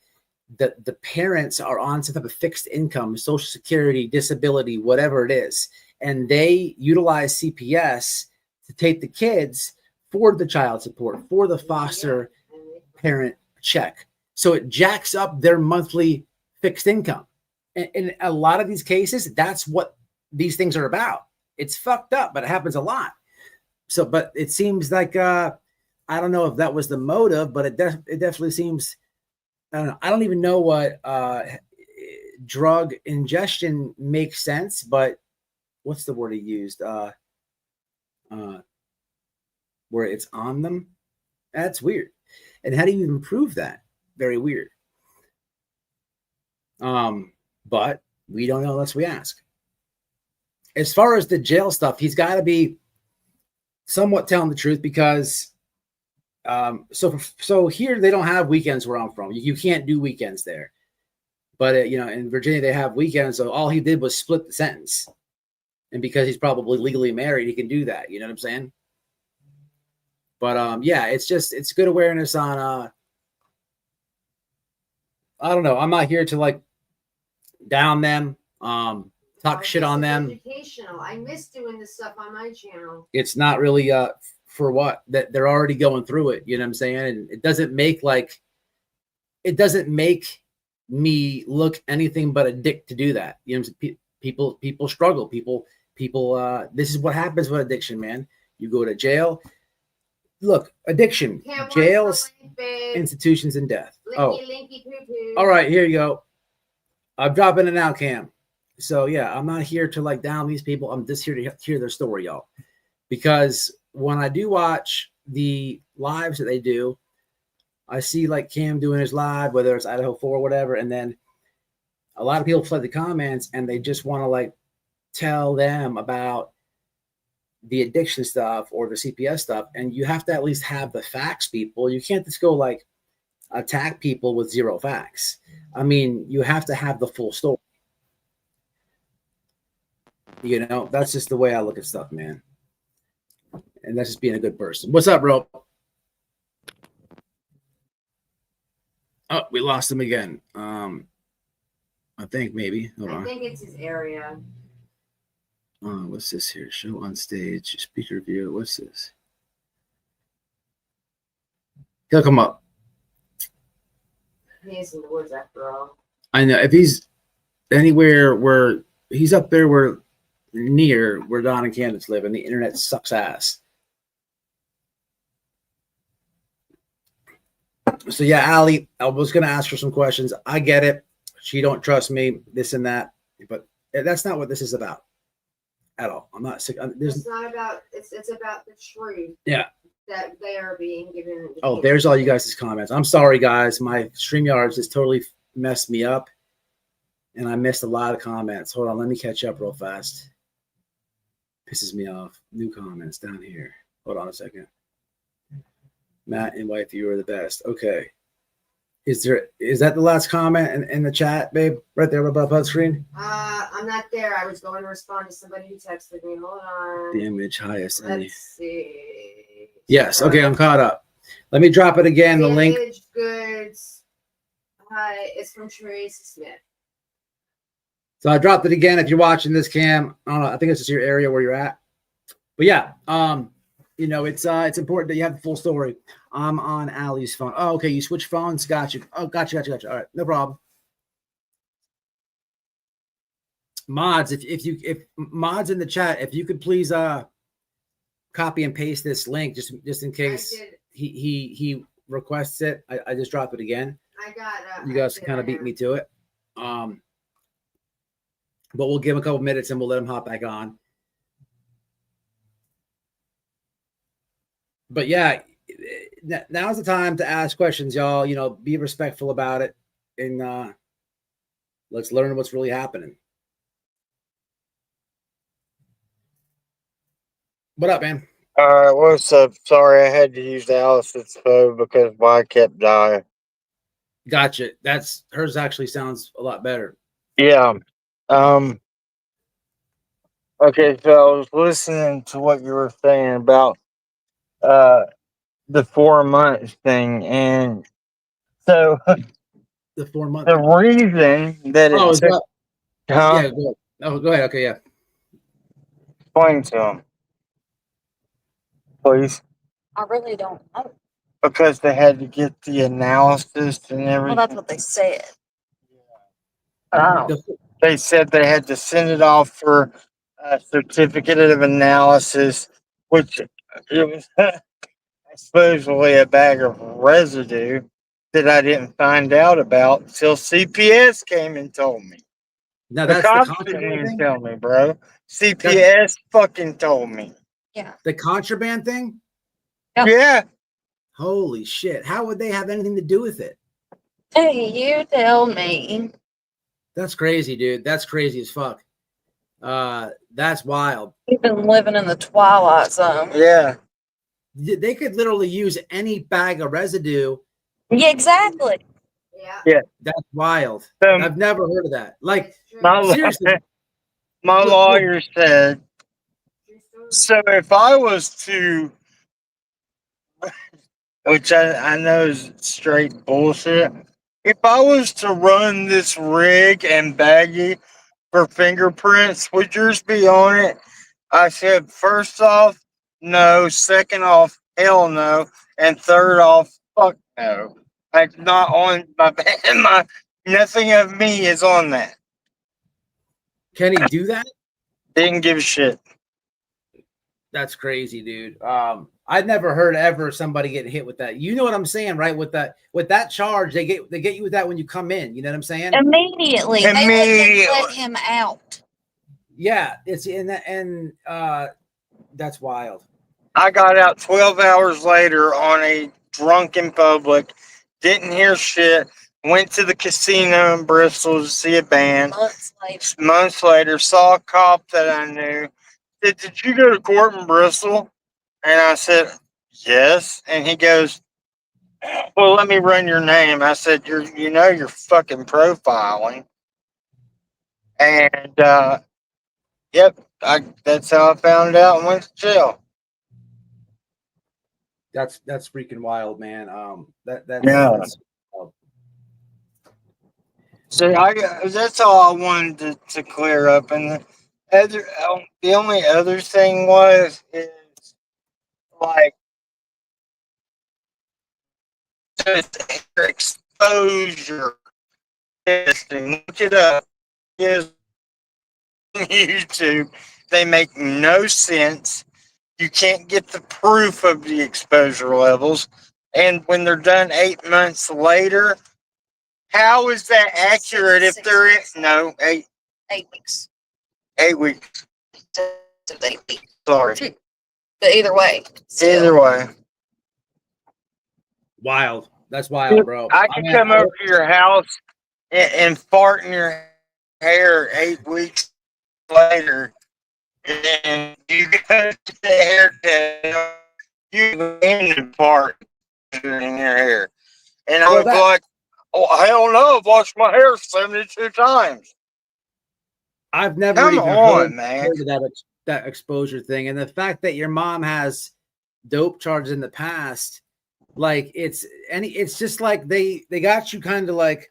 the parents are on some type of fixed income, Social Security, disability, whatever it is, and they utilize CPS to take the kids for the child support, for the foster parent check. So it jacks up their monthly fixed income. And in a lot of these cases, that's what these things are about. It's fucked up, but it happens a lot. So, but it seems like, I don't know if that was the motive, but it definitely seems, I don't know. I don't even know what drug ingestion makes sense, but what's the word he used? Where it's on them. That's weird. And how do you even prove that? Very weird. But we don't know unless we ask. As far as the jail stuff, he's got to be somewhat telling the truth because so here they don't have weekends where I'm from. You can't do weekends there. But you know, in Virginia they have weekends, so all he did was split the sentence. And because he's probably legally married, he can do that. You know what I'm saying? But yeah, it's good awareness on I don't know. I'm not here to like down them, talk shit on them. Educational. I miss doing this stuff on my channel. It's not really for what that they're already going through it, you know what I'm saying? And it doesn't make me look anything but a dick to do that. You know, people struggle. People this is what happens with addiction, man. You go to jail. Look, addiction, jails, institutions, and death. Linky, poo-poo. All right, here you go. I'm dropping it now, Cam. So yeah, I'm not here to like down these people. I'm just here to hear their story, y'all. Because when I do watch the lives that they do, I see like Cam doing his live, whether it's Idaho 4 or whatever, and then a lot of people flood the comments and they just want to like tell them about the addiction stuff or the CPS stuff, and you have to at least have the facts, people. You can't just go like attack people with zero facts. I mean, you have to have the full story. You know, that's just the way I look at stuff, man. And that's just being a good person. What's up, bro? Oh, we lost him again. I think maybe. Hold on. I think it's his area. What's this here? Show on stage, speaker view. What's this? He'll come up. He's in the woods after all. I know if he's anywhere where he's up there, where near where Don and Candace live, and the internet sucks ass. So yeah, Allie, I was gonna ask her some questions. I get it. She don't trust me, this and that, but that's not what this is about at all. I'm not sick. It's not about. It's about the truth. Yeah. That they are being given. Oh, there's all you guys' comments. I'm sorry, guys. My StreamYard just totally messed me up, and I missed a lot of comments. Hold on, let me catch up real fast. Pisses me off. New comments down here. Hold on a second. Matt and wife, you are the best. Okay. Is that the last comment in the chat, babe? Right there above the screen? I'm not there. I was going to respond to somebody who texted me. Hold on. The image highest. Let's see. Yes. Okay, I'm caught up. Let me drop it again. The link. Damaged goods. Hi, it's from Teresa Smith. So I dropped it again. If you're watching this, Cam, I don't know. I think it's just your area where you're at. But yeah, you know, it's important that you have the full story. I'm on Allie's phone. Oh, okay. You switch phones. Got you. Oh, gotcha. All right, no problem. Mods, if mods in the chat, if you could please copy and paste this link just in case he requests it. I just dropped it again. I got you guys kind of beat me to it. But we'll give him a couple minutes and we'll let him hop back on. But yeah, now's the time to ask questions, y'all. You know, be respectful about it, and let's learn what's really happening. What up, man? All right, what's up? Sorry, I had to use Alice's phone because mine kept dying. Gotcha. That's hers. Actually, sounds a lot better. Yeah. Okay, so I was listening to what you were saying about the 4 months thing, and so The 4 month. the reason that it is took, that? Yeah. Go ahead. Oh, go ahead. Okay. Yeah. Explain to him, please. I really don't know. Because they had to get the analysis and everything. Well, that's what they said. Oh. They said they had to send it off for a certificate of analysis, which it was supposedly a bag of residue that I didn't find out about until CPS came and told me. Now The that's the cops didn't contraband even thing. tell me, bro. CPS fucking told me. Yeah. The contraband thing. Yeah. Yeah. Holy shit! How would they have anything to do with it? Hey, you tell me. That's crazy, dude. That's crazy as fuck. That's wild. You've been living in the twilight zone. Yeah. They could literally use any bag of residue. Yeah, exactly. Yeah. That's wild. So, I've never heard of that. Like, my seriously. my Look. lawyer said, so if I was to, which I know is straight bullshit, if I was to run this rig and baggie for fingerprints, would yours be on it? I said, first off, no. Second off, hell no. And third off, fuck no. It's not on my nothing of me is on that. Can he do that? Didn't give a shit. That's crazy, dude. I'd never heard ever somebody getting hit with that. You know what I'm saying, right? With that charge, they get you with that when you come in. You know what I'm saying? Immediately. They wouldn't let him out. Yeah, it's in that, and that's wild. I got out 12 hours later on a drunk in public. Didn't hear shit. Went to the casino in Bristol to see a band. Months later, saw a cop that I knew. Said, "Did you go to court in Bristol?" And I said, "Yes." And he goes, "Well, let me run your name." I said, you're fucking profiling." And yep, that's how I found out and went to jail. That's freaking wild, man. That's wild. So that's all I wanted to clear up, and The only other thing is like just hair exposure testing. Look it up. Is on YouTube. They make no sense. You can't get the proof of the exposure levels. And when they're done 8 months later, how is that accurate if they're in no 8 weeks. 8 weeks? 8 weeks. Sorry. But either way. Either way. Wild. That's wild, bro. I can come over to your house and fart in your hair 8 weeks later, and you go to the hair test, you and fart in your hair. And I was like, oh, hell no, I've washed my hair 72 times. I've never Come even on, man. heard of that exposure thing. And the fact that your mom has dope charges in the past, like it's just like they got you kind of like,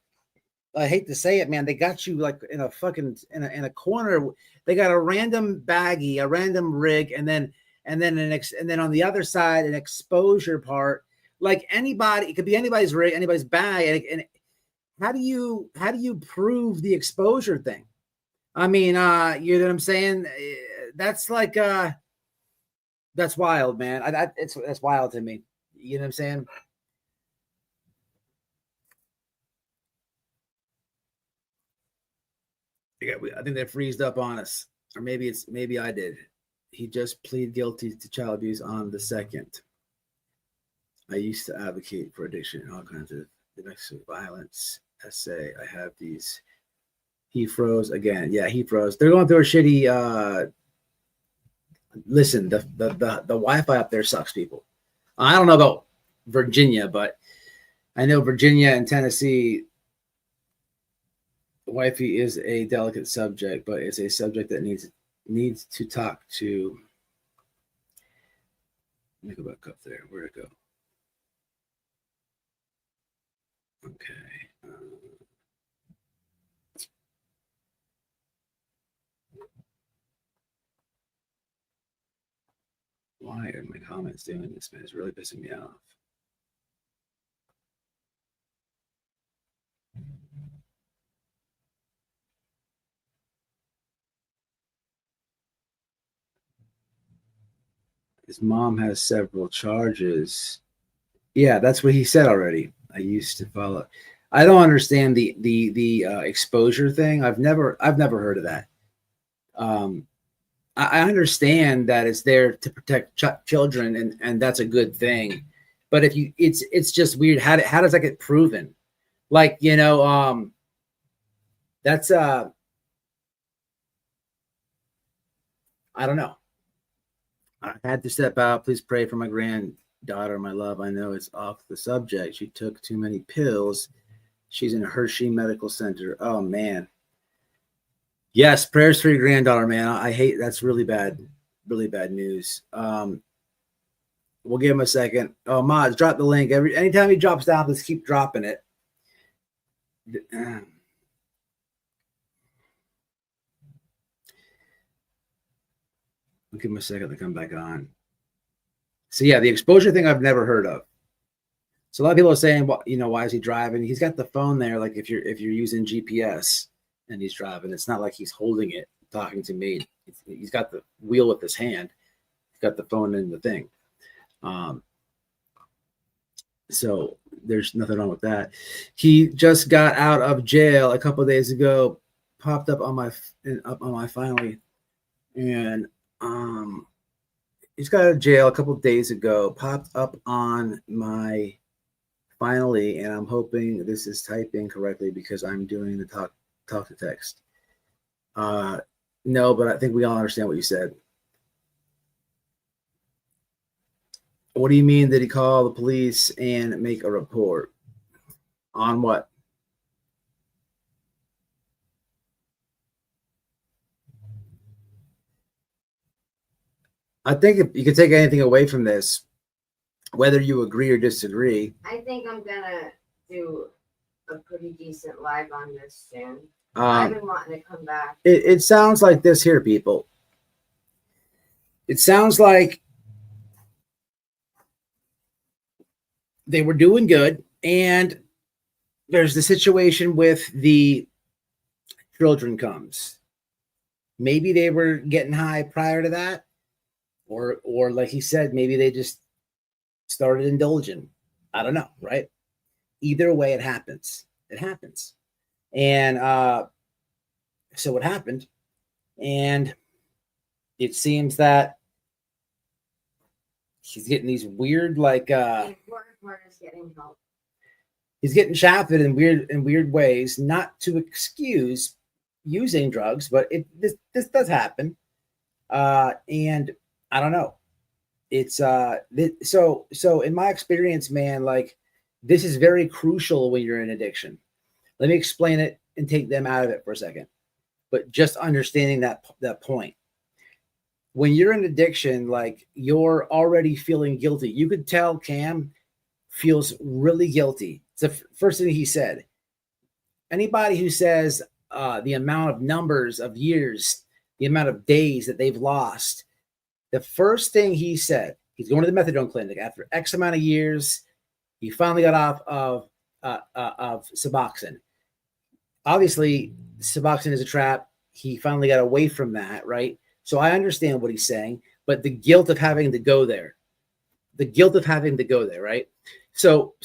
I hate to say it, man, they got you like in a fucking in a corner. They got a random baggie, a random rig, and then on the other side an exposure part. Like anybody, it could be anybody's rig, anybody's bag. And how do you prove the exposure thing? I mean, you know what I'm saying? That's like that's wild, man. That's wild to me. You know what I'm saying? Yeah, I think they freezed up on us, or maybe I did. He just pleaded guilty to child abuse on the 2nd. I used to advocate for addiction and all kinds of domestic violence. Essay. I have these. He froze again. Yeah, he froze. They're going through a shitty. Listen, the Wi-Fi up there sucks, people. I don't know about Virginia, but I know Virginia and Tennessee. Wi-Fi is a delicate subject, but it's a subject that needs to talk to. Let me go back up there. Where'd it go? Okay. Why are my comments doing this, man? It's really pissing me off. His mom has several charges. Yeah, that's what he said already. I used to follow. I don't understand the exposure thing. I've never heard of that. I understand that it's there to protect children, and that's a good thing. But if you, it's just weird. How does that get proven? Like, you know, that's I don't know. I had to step out. Please pray for my granddaughter, my love. I know it's off the subject. She took too many pills. She's in Hershey Medical Center. Oh man. Yes, prayers for your granddaughter, man. I hate that's really bad news. We'll give him a second. Oh, Mods, drop the link. Anytime he drops down, let's keep dropping it. I'll give him a second to come back on. So yeah, the exposure thing I've never heard of. So a lot of people are saying, well, you know, why is he driving? He's got the phone there. Like if you're using GPS and he's driving, it's not like he's holding it, talking to me. He's got the wheel with his hand. He's got the phone in the thing. So there's nothing wrong with that. He just got out of jail a couple of days ago. Popped up on my finally, and he's got out of jail a couple of days ago. Popped up on my finally, and I'm hoping this is typing correctly because I'm doing the talk to text. No, but I think we all understand what you said. What do you mean? Did he call the police and make a report? On what? I think if you could take anything away from this, whether you agree or disagree. I think I'm gonna do a pretty decent live on this soon. I've been wanting to come back. It sounds like this here, people. It sounds like they were doing good, and there's the situation with the children comes. Maybe they were getting high prior to that, or like he said, maybe they just started indulging. I don't know, right? Either way, it happens. It happens. And so it happened, and it seems that he's getting these weird, like The important part is getting help. he's getting shafted in weird ways, not to excuse using drugs, but this does happen. And I don't know. It's so in my experience, man, like this is very crucial when you're in addiction. Let me explain it and take them out of it for a second. But just understanding that point. When you're in addiction, like you're already feeling guilty. You could tell Cam feels really guilty. It's the first thing he said. Anybody who says the amount of numbers of years, the amount of days that they've lost, the first thing he said, he's going to the methadone clinic after X amount of years. He finally got off of Suboxone. Obviously, Suboxone is a trap. He finally got away from that, right? So I understand what he's saying, but the guilt of having to go there, right? So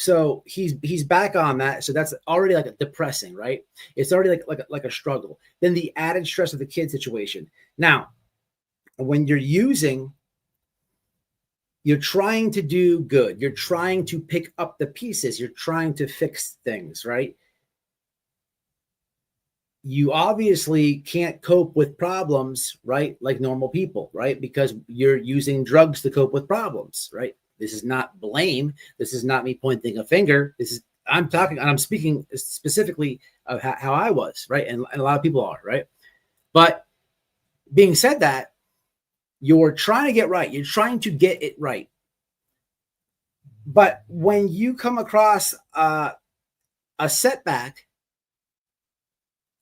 he's back on that. So that's already like a depressing, right? It's already like a struggle. Then the added stress of the kid situation. Now, when you're using, you're trying to do good. You're trying to pick up the pieces. You're trying to fix things, right? You obviously can't cope with problems, right? Like normal people, right? Because you're using drugs to cope with problems, right? This is not blame. This is not me pointing a finger. I'm speaking specifically of how I was, right? And a lot of people are, right? But being said that, you're trying to get right. You're trying to get it right. But when you come across a setback,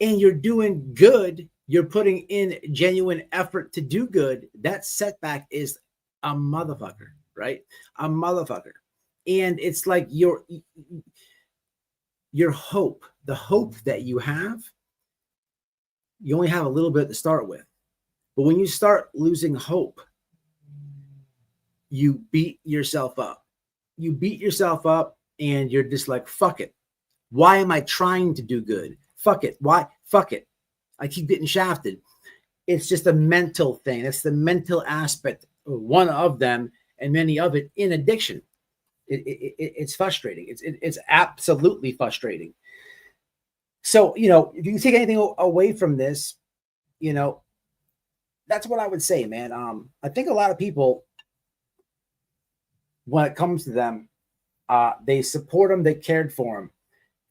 and you're doing good, you're putting in genuine effort to do good, that setback is a motherfucker, right? A motherfucker. And it's like your hope, the hope that you have, you only have a little bit to start with. But when you start losing hope, you beat yourself up. You beat yourself up and you're just like, fuck it. Why am I trying to do good? Fuck it. Why? Fuck it. I keep getting shafted. It's just a mental thing. It's the mental aspect, one of them, and many of it in addiction. It's frustrating. It's absolutely frustrating. So, if you can take anything away from this, that's what I would say, man. I think a lot of people, when it comes to them, they support them, they cared for them.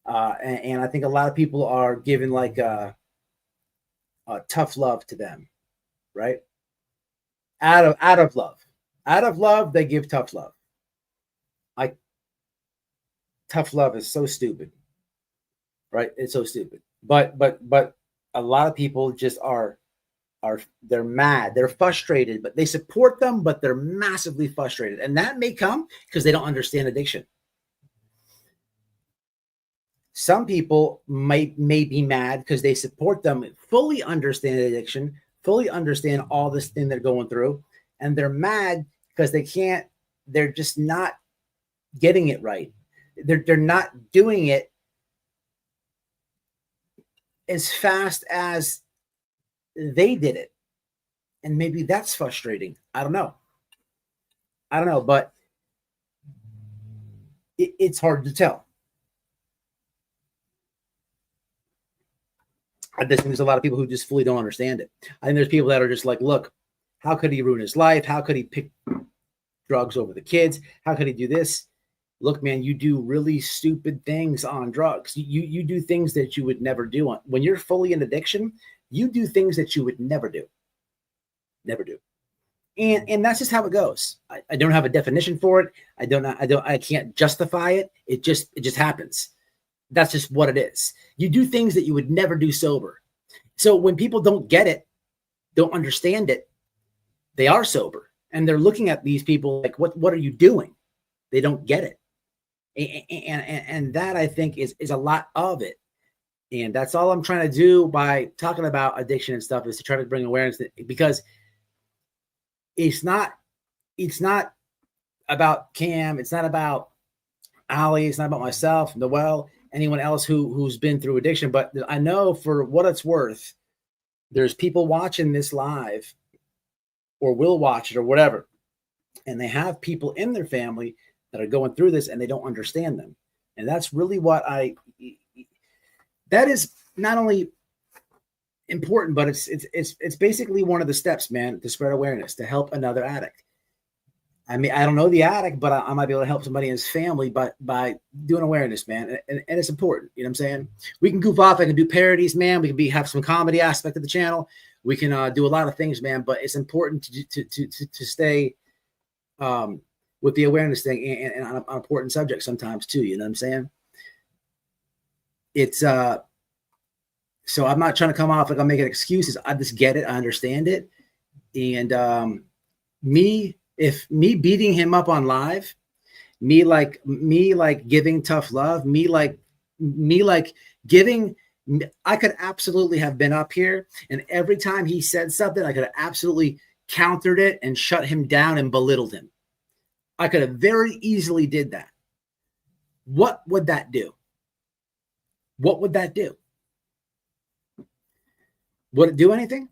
And I think a lot of people are giving like a tough love to them, right? Out of love, they give tough love. Like tough love is so stupid, right? It's so stupid. But a lot of people just they're mad, they're frustrated, but they support them, but they're massively frustrated, and that may come because they don't understand addiction. Some people may be mad because they support them, fully understand addiction, fully understand all this thing they're going through, and they're mad because they're just not getting it right. They're not doing it as fast as they did it. And maybe that's frustrating. I don't know, but it's hard to tell. I just think there's a lot of people who just fully don't understand it. I think there's people that are just like, look, how could he ruin his life? How could he pick drugs over the kids? How could he do this? Look, man, you do really stupid things on drugs. You do things that you would never do. When you're fully in addiction, you do things that you would never do. Never do. And that's just how it goes. I don't have a definition for it. I can't justify it. It just happens. That's just what it is. You do things that you would never do sober. So when people don't get it, don't understand it, they are sober and they're looking at these people like, what are you doing? They don't get it. And that I think is a lot of it. And that's all I'm trying to do by talking about addiction and stuff, is to try to bring awareness, because it's not about Cam. It's not about Ali. It's not about myself, Noel, anyone else who's been through addiction. But I know, for what it's worth, there's people watching this live or will watch it or whatever, and they have people in their family that are going through this and they don't understand them. And that's really what that is not only important, but it's basically one of the steps, man, to spread awareness, to help another addict. I mean, I don't know the addict, but I might be able to help somebody in his family by doing awareness, man. And it's important. You know what I'm saying? We can goof off. I can do parodies, man. We can have some comedy aspect of the channel. We can do a lot of things, man. But it's important to stay with the awareness thing and on important subjects sometimes too. You know what I'm saying? It's so I'm not trying to come off like I'm making excuses. I just get it. I understand it. And me beating him up on live, me giving tough love, me giving, I could absolutely have been up here, and every time he said something, I could have absolutely countered it and shut him down and belittled him. I could have very easily did that. What would that do? What would that do? Would it do anything?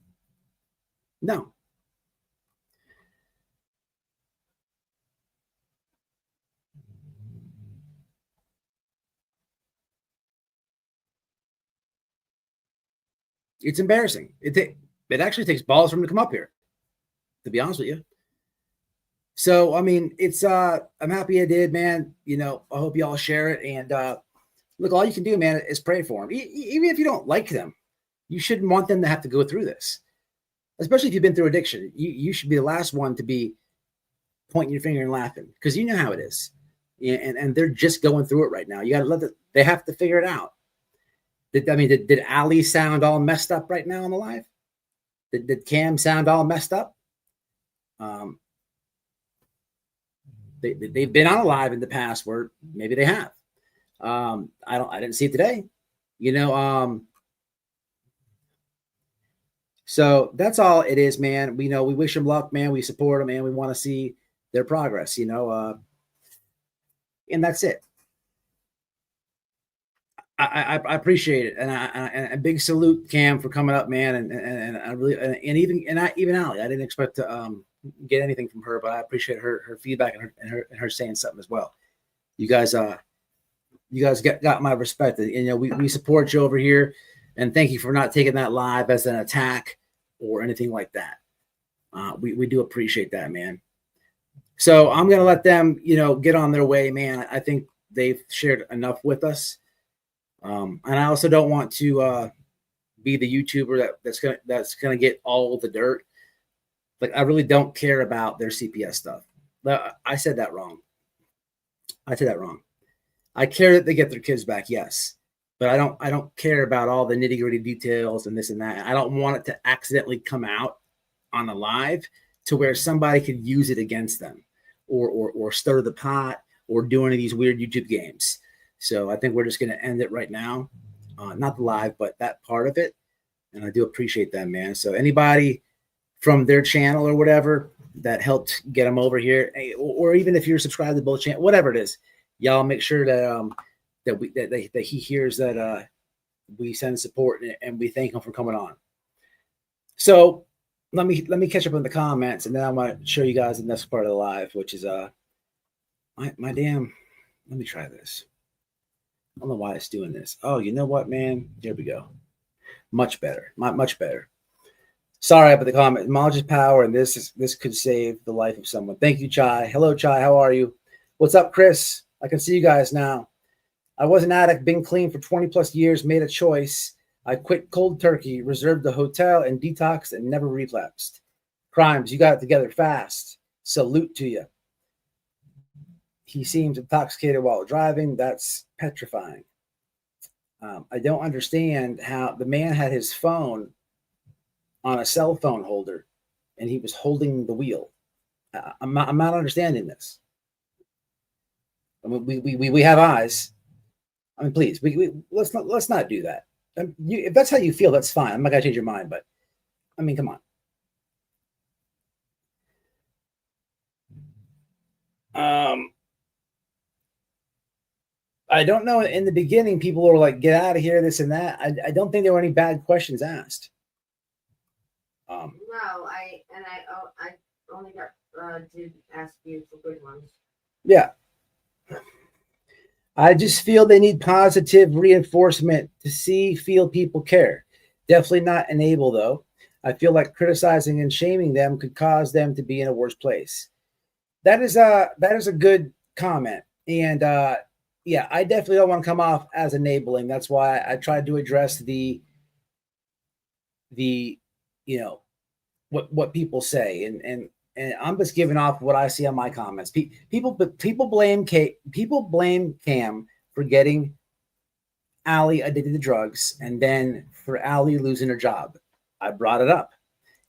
No. It's embarrassing. It actually takes balls for him to come up here, to be honest with you. So, I mean, it's I'm happy I did, man. You know, I hope y'all share it. And look, all you can do, man, is pray for them. Even if you don't like them, you shouldn't want them to have to go through this. Especially if you've been through addiction. You should be the last one to be pointing your finger and laughing, because you know how it is. And they're just going through it right now. You got to let they have to figure it out. Did Ali sound all messed up right now on the live? Did Cam sound all messed up? They've been on a live in the past where maybe they have. I didn't see it today. You know, so that's all it is, man. We wish them luck, man. We support them, and we want to see their progress, you know. And that's it. I appreciate it, and a big salute, Cam, for coming up, man. And I really, and even Ali, I didn't expect to get anything from her, but I appreciate her feedback and her saying something as well. You guys got my respect. And, you know, we support you over here, and thank you for not taking that live as an attack or anything like that. We do appreciate that, man. So I'm gonna let them, you know, get on their way, man. I think they've shared enough with us. And I also don't want to be the YouTuber that's gonna get all the dirt. Like, I really don't care about their CPS stuff. I said that wrong. I care that they get their kids back, yes, but I don't care about all the nitty gritty details and this and that. I don't want it to accidentally come out on a live to where somebody could use it against them, or stir the pot, or do any of these weird YouTube games. So I think we're just going to end it right now. Not the live, but that part of it. And I do appreciate that, man. So anybody from their channel or whatever that helped get them over here, or even if you're subscribed to both channels, whatever it is, y'all make sure that that he hears that we send support, and we thank him for coming on. So let me catch up in the comments, and then I want to show you guys the next part of the live, which is my damn. Let me try this. I don't know why it's doing this. Oh, you know what, man? Here we go. Much better. Much better. Sorry about the comment. Knowledge is power, and this could save the life of someone. Thank you, Chai. Hello, Chai. How are you? What's up, Chris? I can see you guys now. I was an addict, been clean for 20 plus years, made a choice. I quit cold turkey, reserved the hotel, and detoxed, and never relapsed. Crimes, you got it together fast. Salute to you. He seems intoxicated while driving. That's petrifying. I don't understand how the man had his phone on a cell phone holder and he was holding the wheel. I'm not understanding this. I mean, we have eyes. I mean, please, let's not do that. If that's how you feel, that's fine. I'm not gonna change your mind, but I mean, come on. I don't know. In the beginning, people were like, "Get out of here," this and that. I don't think there were any bad questions asked. No, I only got did ask you for good ones. Yeah. I just feel they need positive reinforcement to feel people care. Definitely not enable, though. I feel like criticizing and shaming them could cause them to be in a worse place. That is a good comment. And yeah, I definitely don't want to come off as enabling. That's why I tried to address the what people say, and I'm just giving off what I see on my comments. People blame Cam for getting Allie addicted to drugs, and then for Allie losing her job. I brought it up,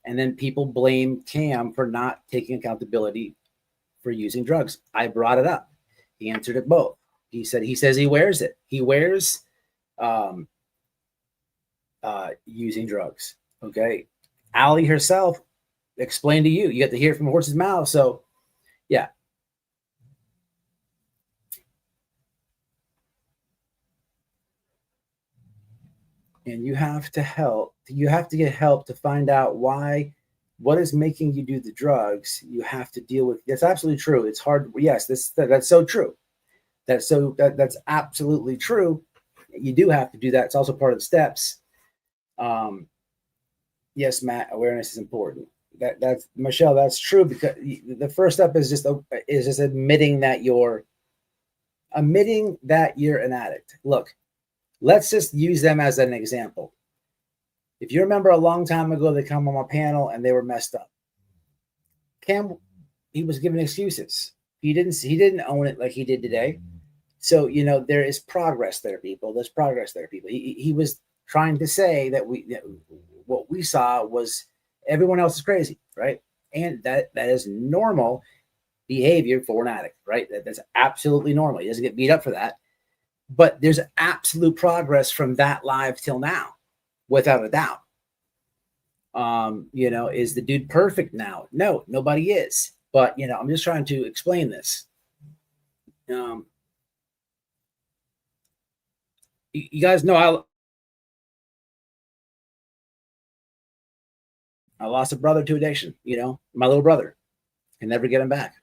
and then people blame Cam for not taking accountability for using drugs. I brought it up. He answered it both. He says he wears it. He wears using drugs. Okay. Allie herself explained to you. You get to hear it from the horse's mouth. So, yeah. And you have to help. You have to get help to find out what is making you do the drugs. You have to deal with. That's absolutely true. It's hard. Yes, that's so true. That's absolutely true. You do have to do that. It's also part of the steps. Yes, Matt, awareness is important. That's Michelle. That's true, because the first step is just admitting that you're an addict. Look, let's just use them as an example. If you remember a long time ago, they come on my panel and they were messed up. Cam, he was giving excuses. He didn't own it like he did today. So, there is progress there, people. There's progress there, people. He was trying to say that what we saw was everyone else is crazy, right? And that is normal behavior for an addict, right? That's absolutely normal. He doesn't get beat up for that. But there's absolute progress from that live till now, without a doubt. Is the dude perfect now? No, nobody is. But I'm just trying to explain this. You guys know I lost a brother to addiction. My little brother, can never get him back.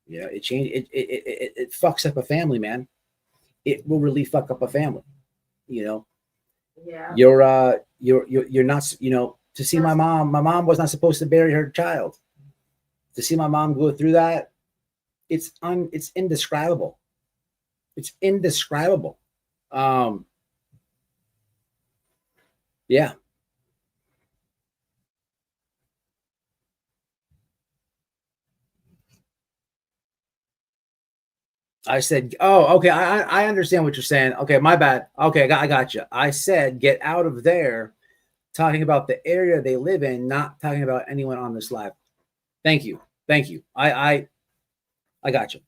It changed. It fucks up a family, man. It will really fuck up a family. Yeah. You're not. To see my mom. My mom was not supposed to bury her child. To see my mom go through that, it's indescribable. It's indescribable. Yeah. I said, oh, okay. I understand what you're saying. Okay, my bad. Okay, I got you. I said, get out of there, talking about the area they live in, not talking about anyone on this live. Thank you. I got you.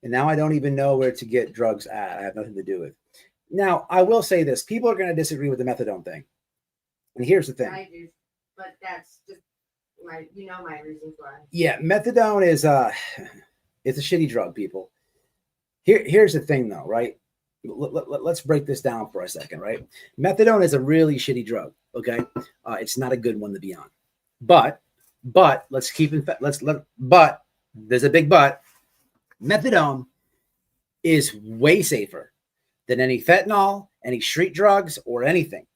And now I don't even know where to get drugs at. I have nothing to do with it. Now, I will say this. People are going to disagree with the methadone thing. And here's the thing. I do, but that's just my reasons why. Yeah, methadone is it's a shitty drug, people. Here's the thing, though, right? Let's break this down for a second, right? Methadone is a really shitty drug, okay? It's not a good one to be on. But let's but there's a big but. Methadone is way safer than any fentanyl, any street drugs, or anything.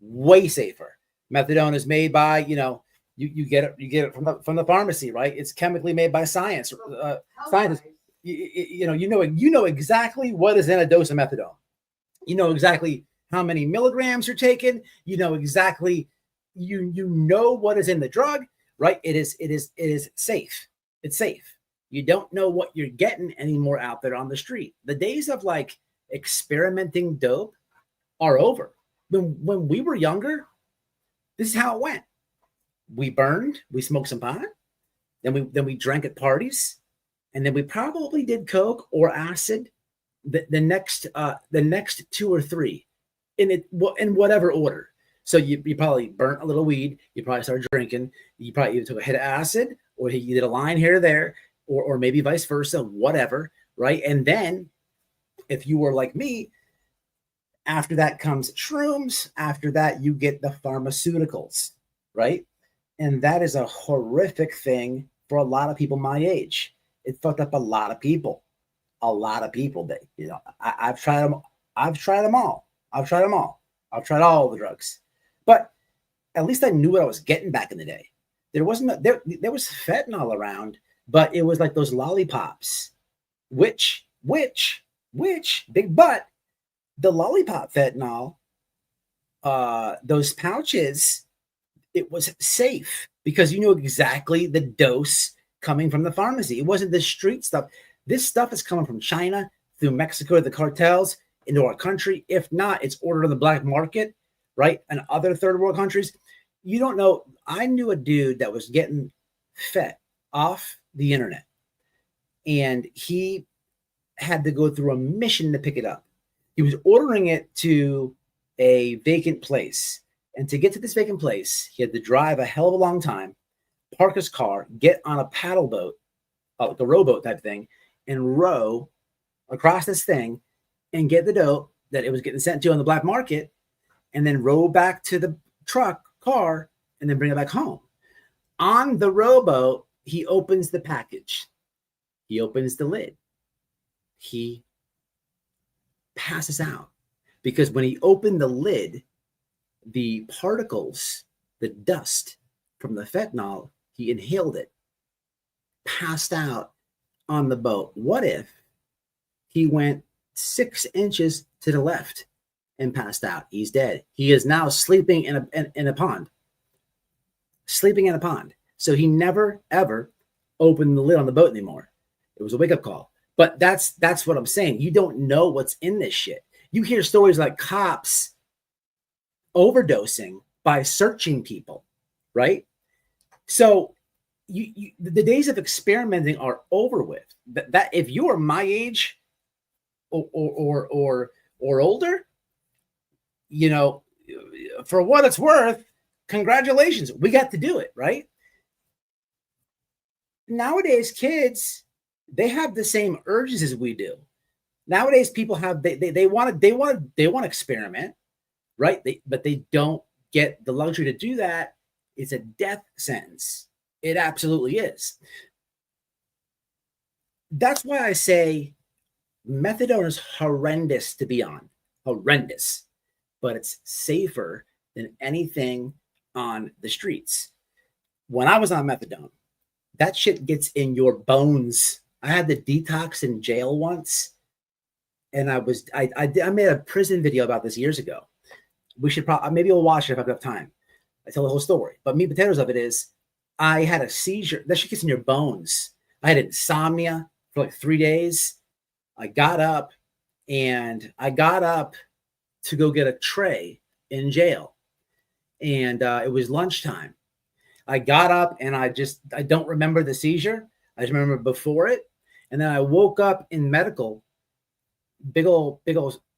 Way safer. Methadone is made by, you get it from the pharmacy, right? It's chemically made by scientists. You know exactly what is in a dose of methadone. You know exactly how many milligrams you're taking. You know exactly you know what is in the drug, right? It is safe. It's safe. You don't know what you're getting anymore out there on the street. The days of like experimenting dope are over. When we were younger, this is how it went. We burned, we smoked some pot, then we drank at parties, and then we probably did coke or acid the next 2 or 3 in whatever order. So you probably burnt a little weed, you probably started drinking, you probably either took a hit of acid or you did a line here or there, or maybe vice versa, whatever, right? And then if you were like me, after that comes shrooms, after that you get the pharmaceuticals, right? And that is a horrific thing for a lot of people my age. It fucked up a lot of people. A lot of people that, you know, I've tried them. I've tried them all. I've tried them all. I've tried all the drugs. But at least I knew what I was getting back in the day. There wasn't there was fentanyl around, but it was like those lollipops, which big butt, the lollipop fentanyl, those pouches, it was safe because you knew exactly the dose coming from the pharmacy. It wasn't the street stuff. This stuff is coming from China through Mexico, the cartels into our country. If not, it's ordered on the black market, right? And other third world countries. You don't know. I knew a dude that was getting fed off the internet, and he had to go through a mission to pick it up. He was ordering it to a vacant place. And to get to this vacant place, he had to drive a hell of a long time, park his car, get on a paddle boat, like a rowboat type thing, and row across this thing and get the dope that it was getting sent to on the black market, and then row back to the car, and then bring it back home. On the rowboat, he opens the package. He opens the lid. He passes out because when he opened the lid, the particles, the dust from the fentanyl, he inhaled it, passed out on the boat. What if he went 6 inches to the left and passed out? He's dead. He is now sleeping in a pond. Sleeping in a pond. So he never, ever opened the lid on the boat anymore. It was a wake-up call. But that's what I'm saying. You don't know what's in this shit. You hear stories like cops overdosing by searching people, right? So the days of experimenting are over with. That if you are my age or older, you know, for what it's worth, congratulations, we got to do it, right? Nowadays, kids, they have the same urges as we do. Nowadays, people have they want to experiment, right? But they don't get the luxury to do that. It's a death sentence. It absolutely is. That's why I say methadone is horrendous to be on. Horrendous. But it's safer than anything on the streets. When I was on methadone, that shit gets in your bones. I had the detox in jail once, and I made a prison video about this years ago. We should probably, maybe we'll watch it if I have time. I tell the whole story. But meat and potatoes of it is, I had a seizure. That shit gets in your bones. I had insomnia for like 3 days. I got up to go get a tray in jail. And it was lunchtime. I got up and I don't remember the seizure. I just remember before it. And then I woke up in medical, big old,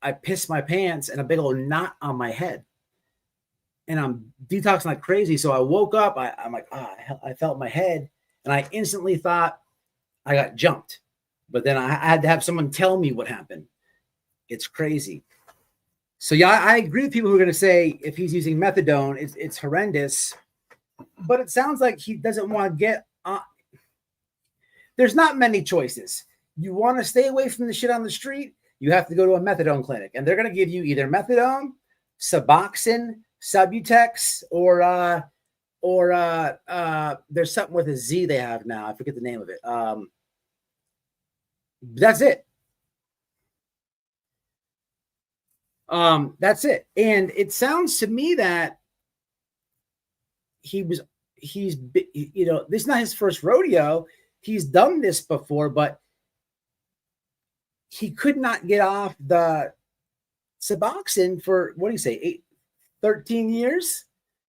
I pissed my pants and a big old knot on my head. And I'm detoxing like crazy. So I woke up, I'm like, I felt my head. And I instantly thought I got jumped. But then I had to have someone tell me what happened. It's crazy. So yeah, I agree with people who are going to say if he's using methadone, it's horrendous. But it sounds like he doesn't want to get on. There's not many choices. You want to stay away from the shit on the street, you have to go to a methadone clinic. And they're going to give you either methadone, Suboxone, Subutex, or there's something with a Z they have now. I forget the name of it. That's it. That's it. And it sounds to me that he's you know, this is not his first rodeo. He's done this before, but he could not get off the Suboxone for, what do you say, 13 years.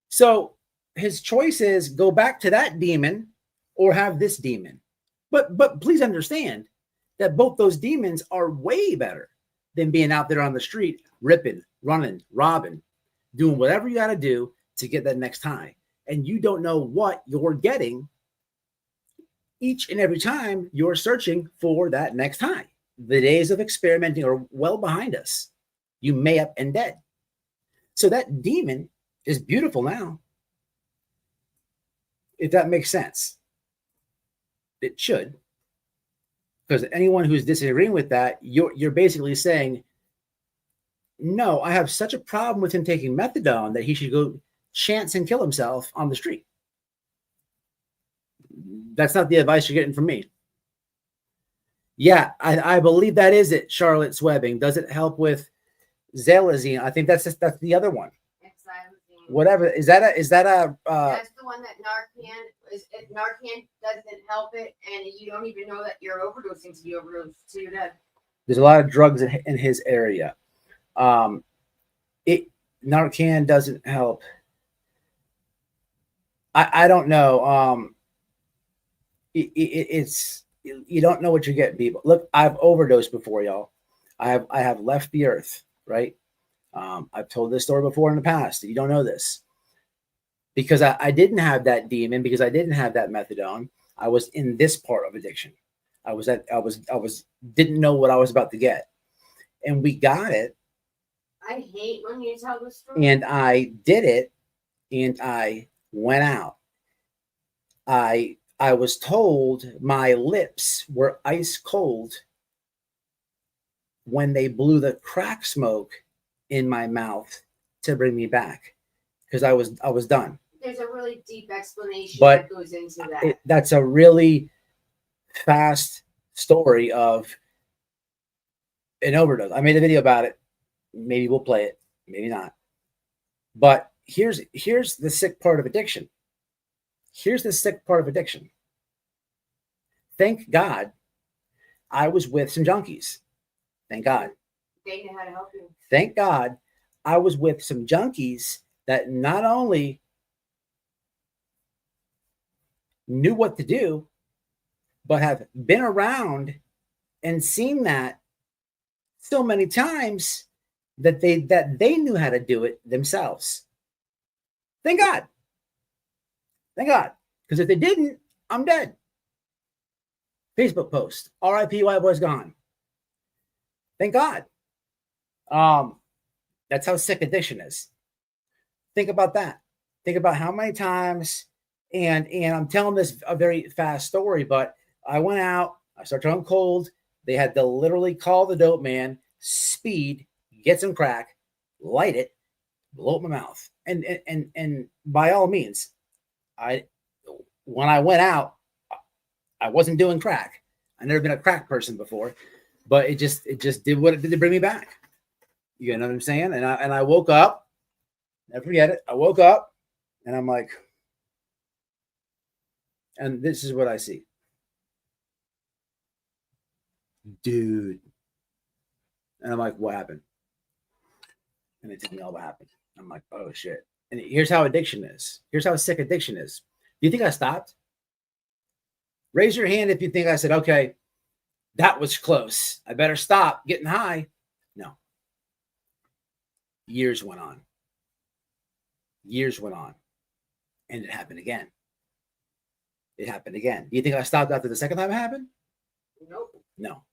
So his choice is go back to that demon or have this demon. But please understand that both those demons are way better than being out there on the street, ripping, running, robbing, doing whatever you got to do to get that next high. And you don't know what you're getting each and every time you're searching for that next high. The days of experimenting are well behind us. You may up and dead. So that demon is beautiful now. If that makes sense. It should. Because anyone who's disagreeing with that, you're basically saying, no, I have such a problem with him taking methadone that he should go chance and kill himself on the street. That's not the advice you're getting from me. Yeah, I believe that is it. Charlotte's Webbing. Does it help with Xylazine? I think that's the other one. Xylazine. Whatever. Is that a That's the one that Narcan doesn't help it, and you don't even know that you're overdosing to you overdose to your death. There's a lot of drugs in his area. Narcan doesn't help. I don't know. It's you don't know what you're getting, people. Look, I've overdosed before, y'all. I have left the earth, right? I've told this story before in the past. You don't know this because I didn't have that demon, because I didn't have that methadone. I was in this part of addiction. I didn't know what I was about to get, and we got it. I hate when you tell the story. And I did it, and I went out. I was told my lips were ice cold when they blew the crack smoke in my mouth to bring me back, because I was done. There's a really deep explanation But that goes into that. That's a really fast story of an overdose. I made a video about it. Maybe we'll play it, maybe not. But here's the sick part of addiction. Here's the sick part of addiction. Thank God I was with some junkies. Thank God. They know how to help you. Thank God I was with some junkies that not only knew what to do, but have been around and seen that so many times that they knew how to do it themselves. Thank God. Thank God. Because if they didn't, I'm dead. Facebook post. R.I.P. White Boy's gone. Thank God. That's how sick addiction is. Think about that. Think about how many times, and I'm telling this a very fast story, but I went out, I started turning cold. They had to literally call the dope man, speed, get some crack, light it, blow up my mouth. And by all means, when I went out, I wasn't doing crack. I've never been a crack person before, but it just did what it did to bring me back. You know what I'm saying? And I woke up, never forget it. I woke up and I'm like, and this is what I see. Dude. And I'm like, what happened? And they tell me all what happened. I'm like, oh shit. And here's how addiction is. Here's how sick addiction is. Do you think I stopped? Raise your hand if you think I said, okay, that was close. I better stop getting high. No. Years went on. Years went on. And it happened again. It happened again. Do you think I stopped after the second time it happened? Nope. No.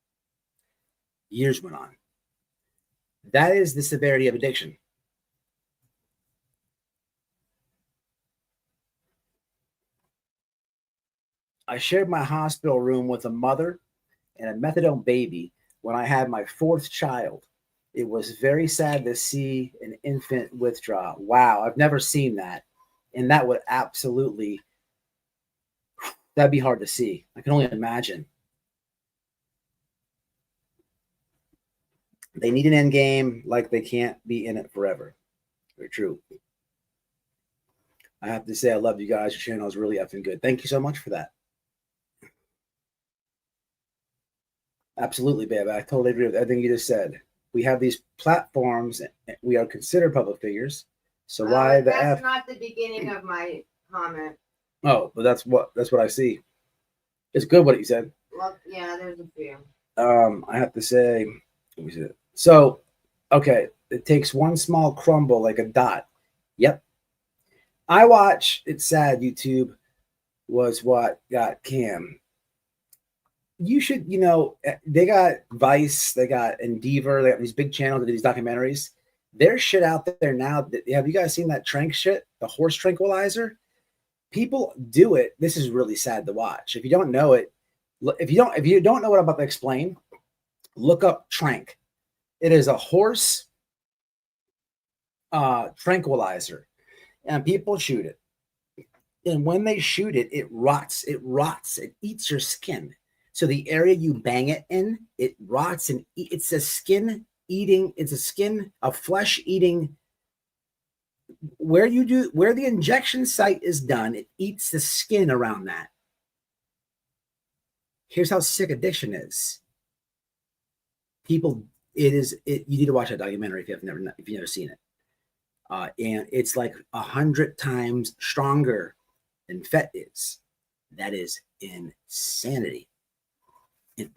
Years went on. That is the severity of addiction. I shared my hospital room with a mother and a methadone baby when I had my fourth child. It was very sad to see an infant withdraw. Wow, I've never seen that. And that would absolutely, that'd be hard to see. I can only imagine. They need an end game, like they can't be in it forever. Very true. I have to say, I love you guys. Your channel is really effing good. Thank you so much for that. Absolutely, babe. I totally agree with everything you just said. We have these platforms. We are considered public figures. So why the That's F? not the beginning of my comment. Oh, but that's what I see. It's good what you said. Well, yeah, there's a few. I have to say, let me see it. So, okay, it takes one small crumble like a dot. Yep. I watch. It's sad. YouTube was what got Cam. You should, they got Vice, they got Endeavor, they got these big channels that do these documentaries. There's shit out there now. Have you guys seen that trank shit? The horse tranquilizer? People do it. This is really sad to watch. If you don't know it, if you don't know what I'm about to explain, look up trank. It is a horse tranquilizer, and people shoot it. And when they shoot it, it rots. It eats your skin. So the area you bang it in, it rots and it's a skin eating. It's a flesh eating. Where the injection site is done, it eats the skin around that. Here's how sick addiction is. You need to watch that documentary if you've never seen it. And it's like 100 times stronger than FET is. That is insanity.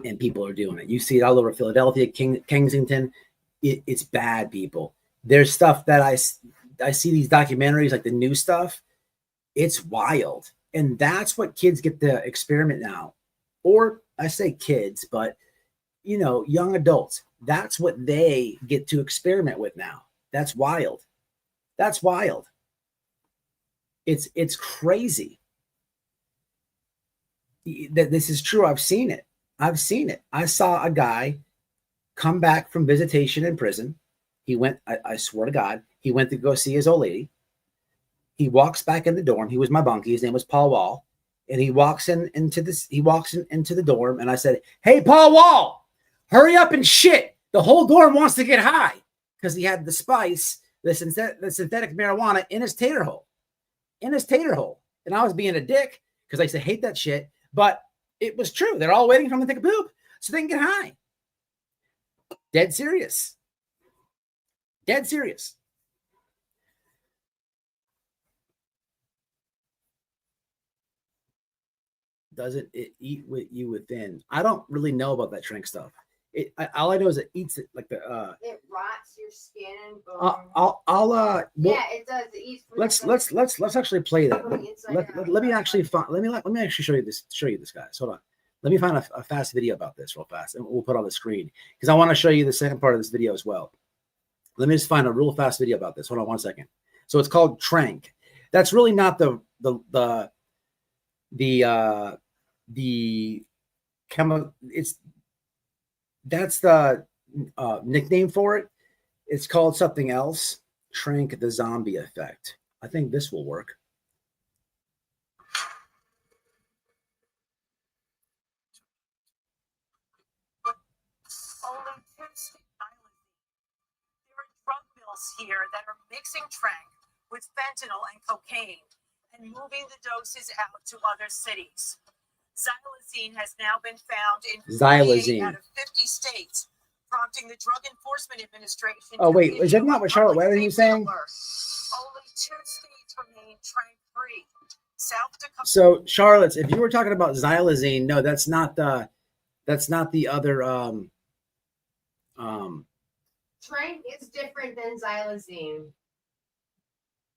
And people are doing it. You see it all over Philadelphia, Kensington. It's bad, people. There's stuff that I see these documentaries, like the new stuff. It's wild. And that's what kids get to experiment now. Or I say kids, but young adults. That's what they get to experiment with now. That's wild. That's wild. It's crazy. That this is true. I've seen it. I saw a guy come back from visitation in prison. He went, I swear to God, he went to go see his old lady. He walks back in the dorm. He was my bunkie. His name was Paul Wall. And he walks into the dorm. And I said, "Hey, Paul Wall, hurry up and shit. The whole dorm wants to get high." Because he had the spice, the synthetic marijuana in his tater hole. And I was being a dick because I used to hate that shit. But it was true. They're all waiting for him to take a poop so they can get high. Dead serious. Doesn't it eat with you within? I don't really know about that shrink stuff. All I know is it eats it like the it rots your skin and bone. It does. It eats let's actually play that. Let me actually show you this guys. Hold on. Let me find a fast video about this real fast, and we'll put on the screen because I want to show you the second part of this video as well. Let me just find a real fast video about this. Hold on 1 second. So it's called Trank. That's really not the chemical. That's the nickname for it. It's called something else. Trank the zombie effect. I think this will work. Only pimps there are drug mills here that are mixing trank with fentanyl and cocaine and moving the doses out to other cities. Xylazine has now been found in 48 out of 50 states, prompting the Drug Enforcement Administration. Oh wait, is that not what Charlotte Weatherly was saying? Only 2 states remain trank-free. South Dakota. So Charlotte, if you were talking about xylazine, no, that's not the other Trank is different than xylazine.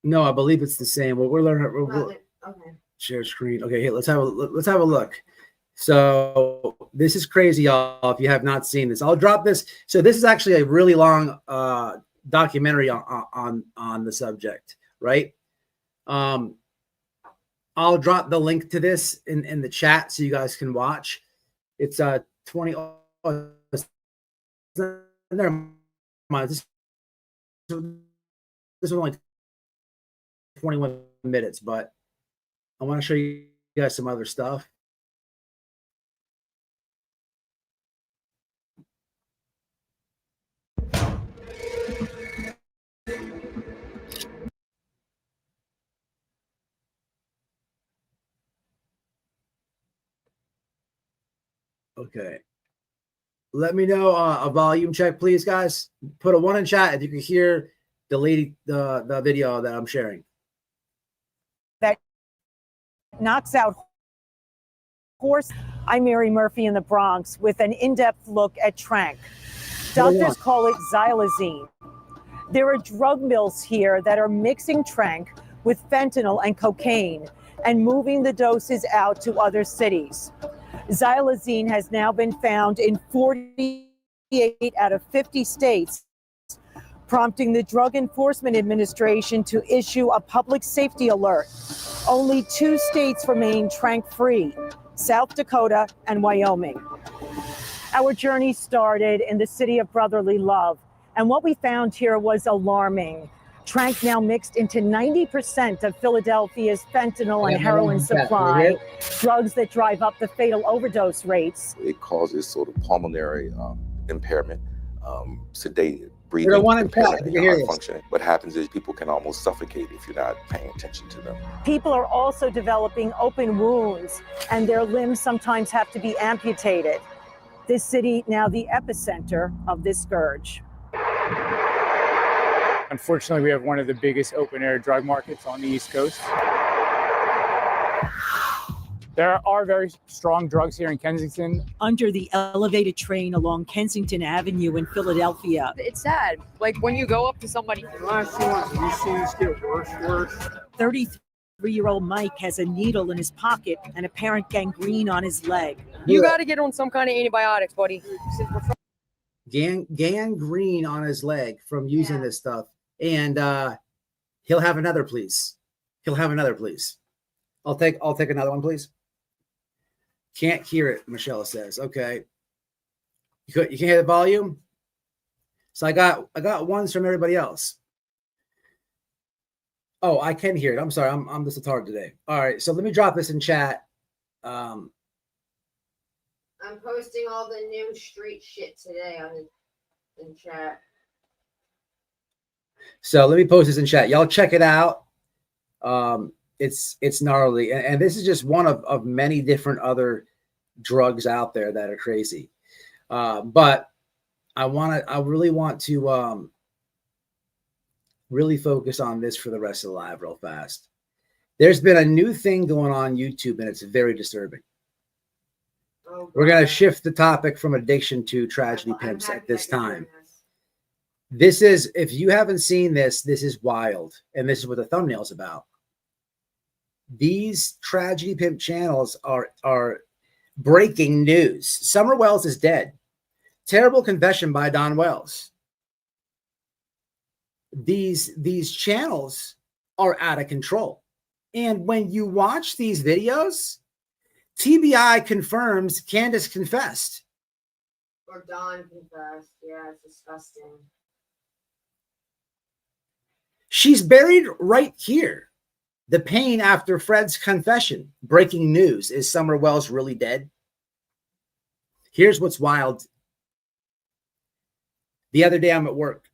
No, I believe it's the same. Well, we're learning. Okay. Share screen. Okay, here, let's have a look. So this is crazy, y'all. If you have not seen this, I'll drop this. So this is actually a really long documentary on the subject, right? I'll drop the link to this in the chat so you guys can watch. It's 20. Oh, never mind. This is only 21 minutes, but I want to show you guys some other stuff. Okay. Let me know a volume check, please, guys. Put a 1 in chat if you can hear the video that I'm sharing. That knocks out horse. I'm Mary Murphy in the Bronx with an in-depth look at Trank. Doctors call it xylazine. There are drug mills here that are mixing Trank with fentanyl and cocaine and moving the doses out to other cities. Xylazine has now been found in 48 out of 50 states, prompting the Drug Enforcement Administration to issue a public safety alert. Only 2 states remain Trank-free, South Dakota and Wyoming. Our journey started in the city of brotherly love, and what we found here was alarming. Trank now mixed into 90% of Philadelphia's fentanyl and heroin supply, drugs that drive up the fatal overdose rates. It causes sort of pulmonary impairment, sedated breathing impairment, and heart function. What happens is people can almost suffocate if you're not paying attention to them. People are also developing open wounds, and their limbs sometimes have to be amputated. This city now the epicenter of this scourge. Unfortunately, we have one of the biggest open-air drug markets on the East Coast. There are very strong drugs here in Kensington. Under the elevated train along Kensington Avenue in Philadelphia. It's sad. Like when you go up to somebody. The last 2 months, we've seen this get worse. 33-year-old Mike has a needle in his pocket and apparent gangrene on his leg. You got to get on some kind of antibiotics, buddy. Gangrene on his leg from using this stuff. And he'll have another, please. He'll have another, please. I'll take another one, please. Can't hear it, Michelle says. Okay. You can hear the volume? So I got ones from everybody else. Oh, I can hear it. I'm sorry. I'm just a tard today. All right. So let me drop this in chat. I'm posting all the new street shit today in chat. So let me post this in chat. Y'all check it out. It's gnarly. And this is just one of many different other drugs out there that are crazy. But I really want to really focus on this for the rest of the live real fast. There's been a new thing going on YouTube, and it's very disturbing. Oh, we're going to shift the topic from addiction to tragedy pimps at this time. This is, if you haven't seen this, this is wild. And this is what the thumbnail's about. These tragedy pimp channels are breaking news. Summer Wells is dead. Terrible confession by Don Wells. These channels are out of control. And when you watch these videos, TBI confirms Candace confessed. Or Don confessed. Yeah, it's disgusting. She's buried right here. The pain after Fred's confession. Breaking news. Is Summer Wells really dead? Here's what's wild. The other day I'm at work.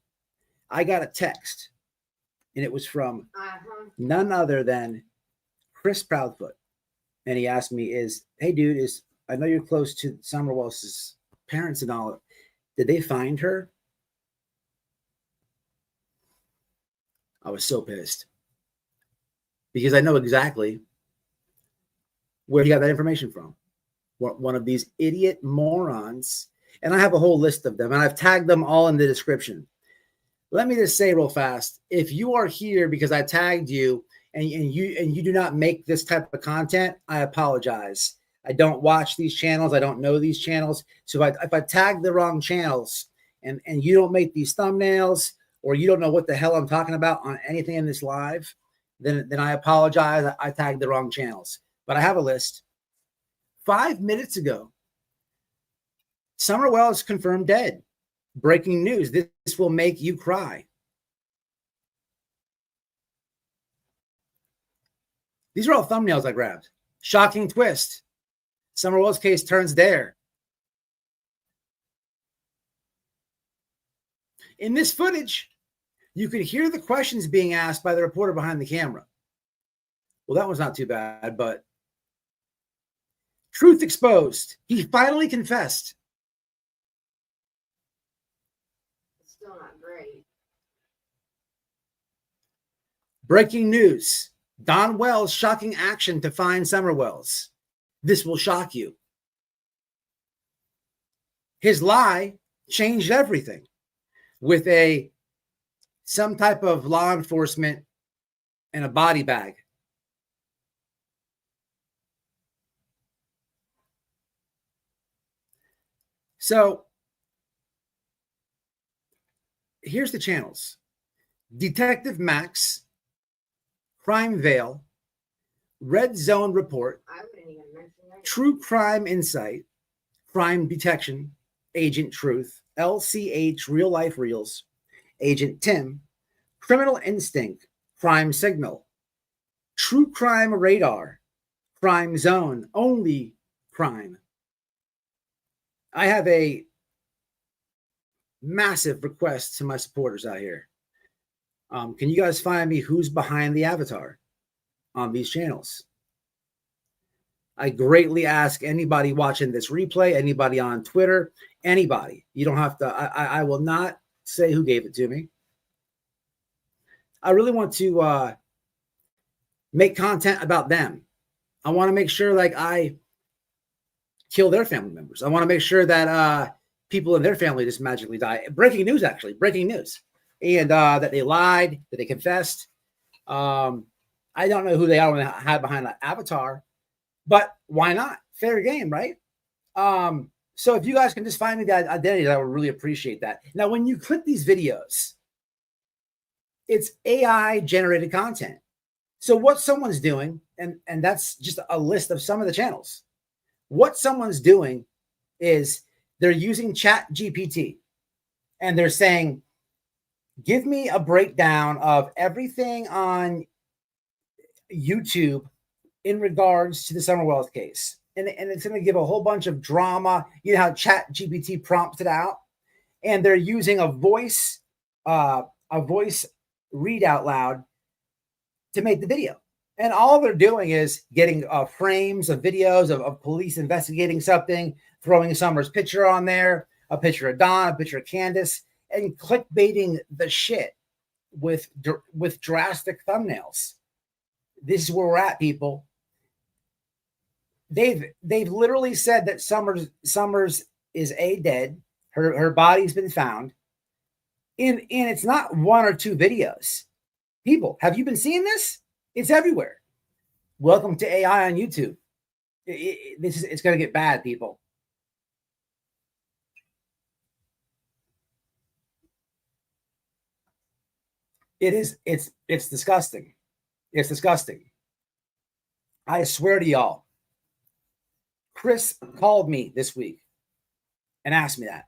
I got a text. And it was from none other than Chris Proudfoot. And he asked me, hey, dude, I know you're close to Summer Wells' parents and all. Did they find her? I was so pissed. Because I know exactly where he got that information from. One of these idiot morons. And I have a whole list of them. And I've tagged them all in the description. Let me just say real fast. If you are here because I tagged you and you do not make this type of content, I apologize. I don't watch these channels. I don't know these channels. So if I tag the wrong channels and you don't make these thumbnails or you don't know what the hell I'm talking about on anything in this live, then I apologize. I tagged the wrong channels. But I have a list. 5 minutes ago, Summer Wells confirmed dead. Breaking news. This will make you cry. These are all thumbnails I grabbed. Shocking twist. Summer Wells case turns there. In this footage, you can hear the questions being asked by the reporter behind the camera. Well, that was not too bad, but Truth exposed. He finally confessed. It's still not great. Breaking news. Don Wells shocking action to find Summer Wells. This will shock you. His lie changed everything with some type of law enforcement and a body bag. So here's the channels. Detective Max, Crime Veil, Red Zone Report, I wouldn't even mention that. True Crime Insight, Crime Detection, Agent Truth, LCH Real Life Reels, Agent Tim, Criminal Instinct, Crime Signal, True Crime Radar, Crime Zone, Only Crime. I have a massive request to my supporters out here. Can you guys find me who's behind the avatar on these channels? I greatly ask anybody watching this replay, anybody on Twitter, anybody. You don't have to, I will not say who gave it to me. I really want to make content about them. I want to make sure like I kill their family members. I want to make sure that people in their family just magically die. Breaking news, actually, breaking news. And that they lied, that they confessed. I don't know who they are when they hide behind an avatar, but why not? Fair game, right? So if you guys can just find me the identity, I would really appreciate that. Now, when you click these videos, it's AI generated content. So what someone's doing, and that's just a list of some of the channels. What someone's doing is they're using Chat GPT and they're saying, give me a breakdown of everything on YouTube in regards to the Summer Wells case. And it's going to give a whole bunch of drama. You know how Chat GPT prompts it out? And they're using a voice read out loud to make the video. And all they're doing is getting frames of videos of police investigating something, throwing Summer's picture on there, a picture of Don, a picture of Candace, and clickbaiting the shit with drastic thumbnails. This is where we're at, people. They've literally said that Summers is dead. Her body's been found. And it's not one or two videos. People, have you been seeing this? It's everywhere. Welcome to AI on YouTube. It's going to get bad, people. It's disgusting. It's disgusting. I swear to y'all, Chris called me this week and asked me that.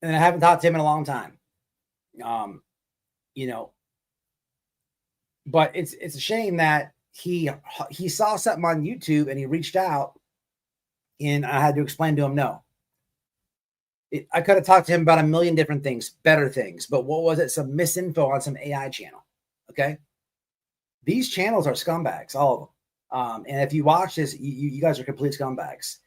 And I haven't talked to him in a long time. But it's a shame that he saw something on YouTube and he reached out and I had to explain to him, no. I could have talked to him about a million different things, better things, but what was it? Some misinfo on some AI channel. Okay. These channels are scumbags, all of them. And if you watch this, you guys are complete scumbags.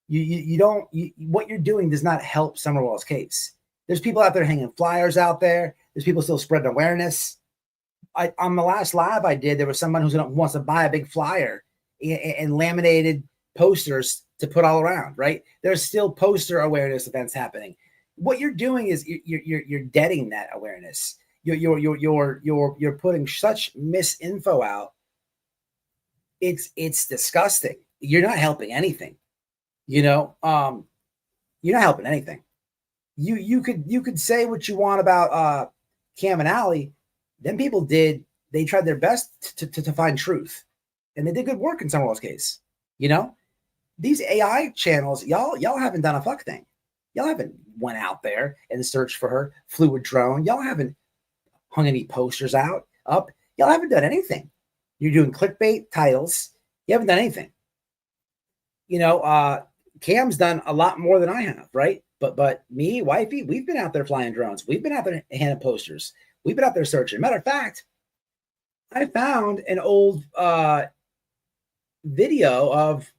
What you're doing does not help Summer Wells' case. There's people out there hanging flyers out there. There's people still spreading awareness. On the last live I did, there was someone who wants to buy a big flyer and laminated posters to put all around, right? There's still poster awareness events happening. What you're doing is you're deading that awareness. You're putting such misinfo out. It's disgusting. You're not helping anything. You're not helping anything. You could say what you want about Cam and Allie. Them people they tried their best to find truth, and they did good work in Summer Wells' case. These AI channels, y'all haven't done a fuck thing. Y'all haven't went out there and searched for her, flew a drone. Y'all haven't hung any posters up. Y'all haven't done anything. You're doing clickbait titles. You haven't done anything. Cam's done a lot more than I have, right? But me, wifey, we've been out there flying drones. We've been out there handing posters. We've been out there searching. Matter of fact, I found an old video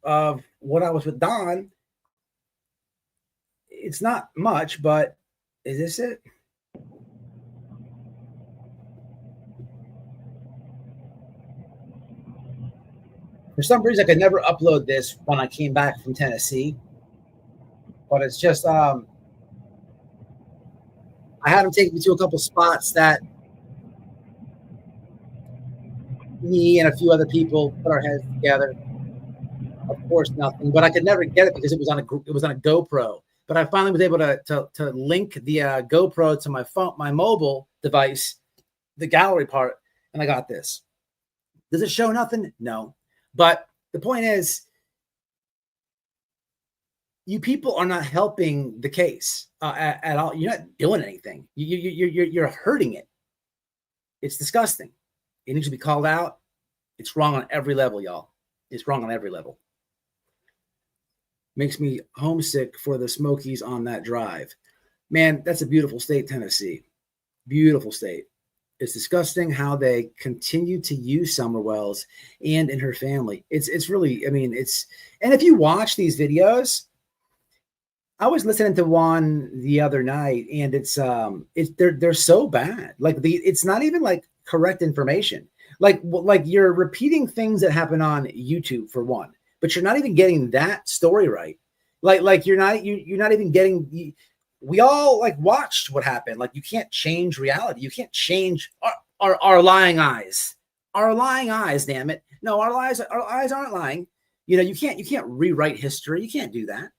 of when I was with Don. It's not much, but is this it? For some reason, I could never upload this when I came back from Tennessee, but it's just I had him take me to a couple spots that me and a few other people put our heads together. Of course, nothing, but I could never get it because it was on a GoPro. But I finally was able to link the GoPro to my phone, my mobile device, the gallery part, and I got this. Does it show nothing? No. But the point is, you people are not helping the case at all. You're not doing anything. You're hurting it. It's disgusting. It needs to be called out. It's wrong on every level, y'all. It's wrong on every level. Makes me homesick for the Smokies on that drive. Man, that's a beautiful state, Tennessee. Beautiful state. It's disgusting how they continue to use Summer Wells and in her family. It's really, I mean, it's, and if you watch these videos, I was listening to one the other night, and they're so bad. Like it's not even like correct information. Like you're repeating things that happen on YouTube for one, but you're not even getting that story right. Like you're not even getting. We all like watched what happened. Like you can't change reality. You can't change our lying eyes. Our lying eyes. Damn it! No, our eyes aren't lying. You know, you can't rewrite history. You can't do that.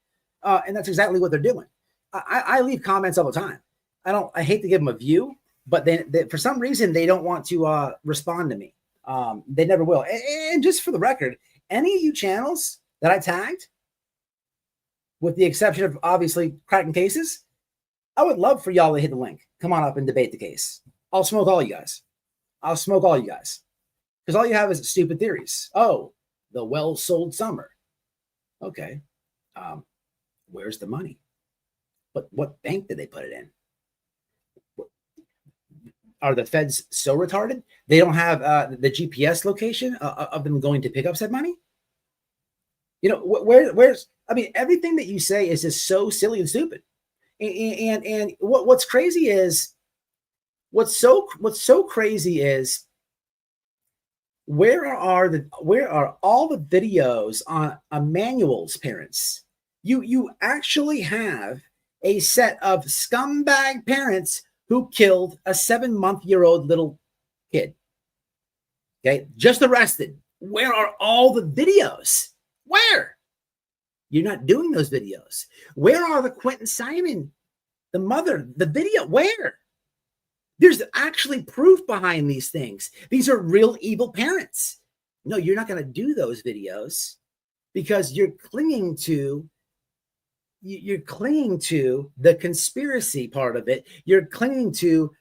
And that's exactly what they're doing. I leave comments all the time. I hate to give them a view, but they for some reason they don't want to respond to me. They never will. And just for the record, any of you channels that I tagged, with the exception of obviously cracking cases, I would love for y'all to hit the link. Come on up and debate the case. I'll smoke all you guys. I'll smoke all you guys. Because all you have is stupid theories. Oh, the well-sold summer. Okay. Where's the money? What bank did they put it in? Are the feds so retarded? They don't have the GPS location of them going to pick up said money? You know, where's, I mean, everything that you say is just so silly and stupid. And what's crazy is, what's so crazy is, where are all the videos on manuals, parents? You actually have a set of scumbag parents who killed a 7-month-old little kid. Okay, just arrested. Where are all the videos? Where? You're not doing those videos. Where are the Quentin Simon, the mother, the video? Where? There's actually proof behind these things. These are real evil parents. No, you're not going to do those videos because you're clinging to the conspiracy part of it. You're clinging to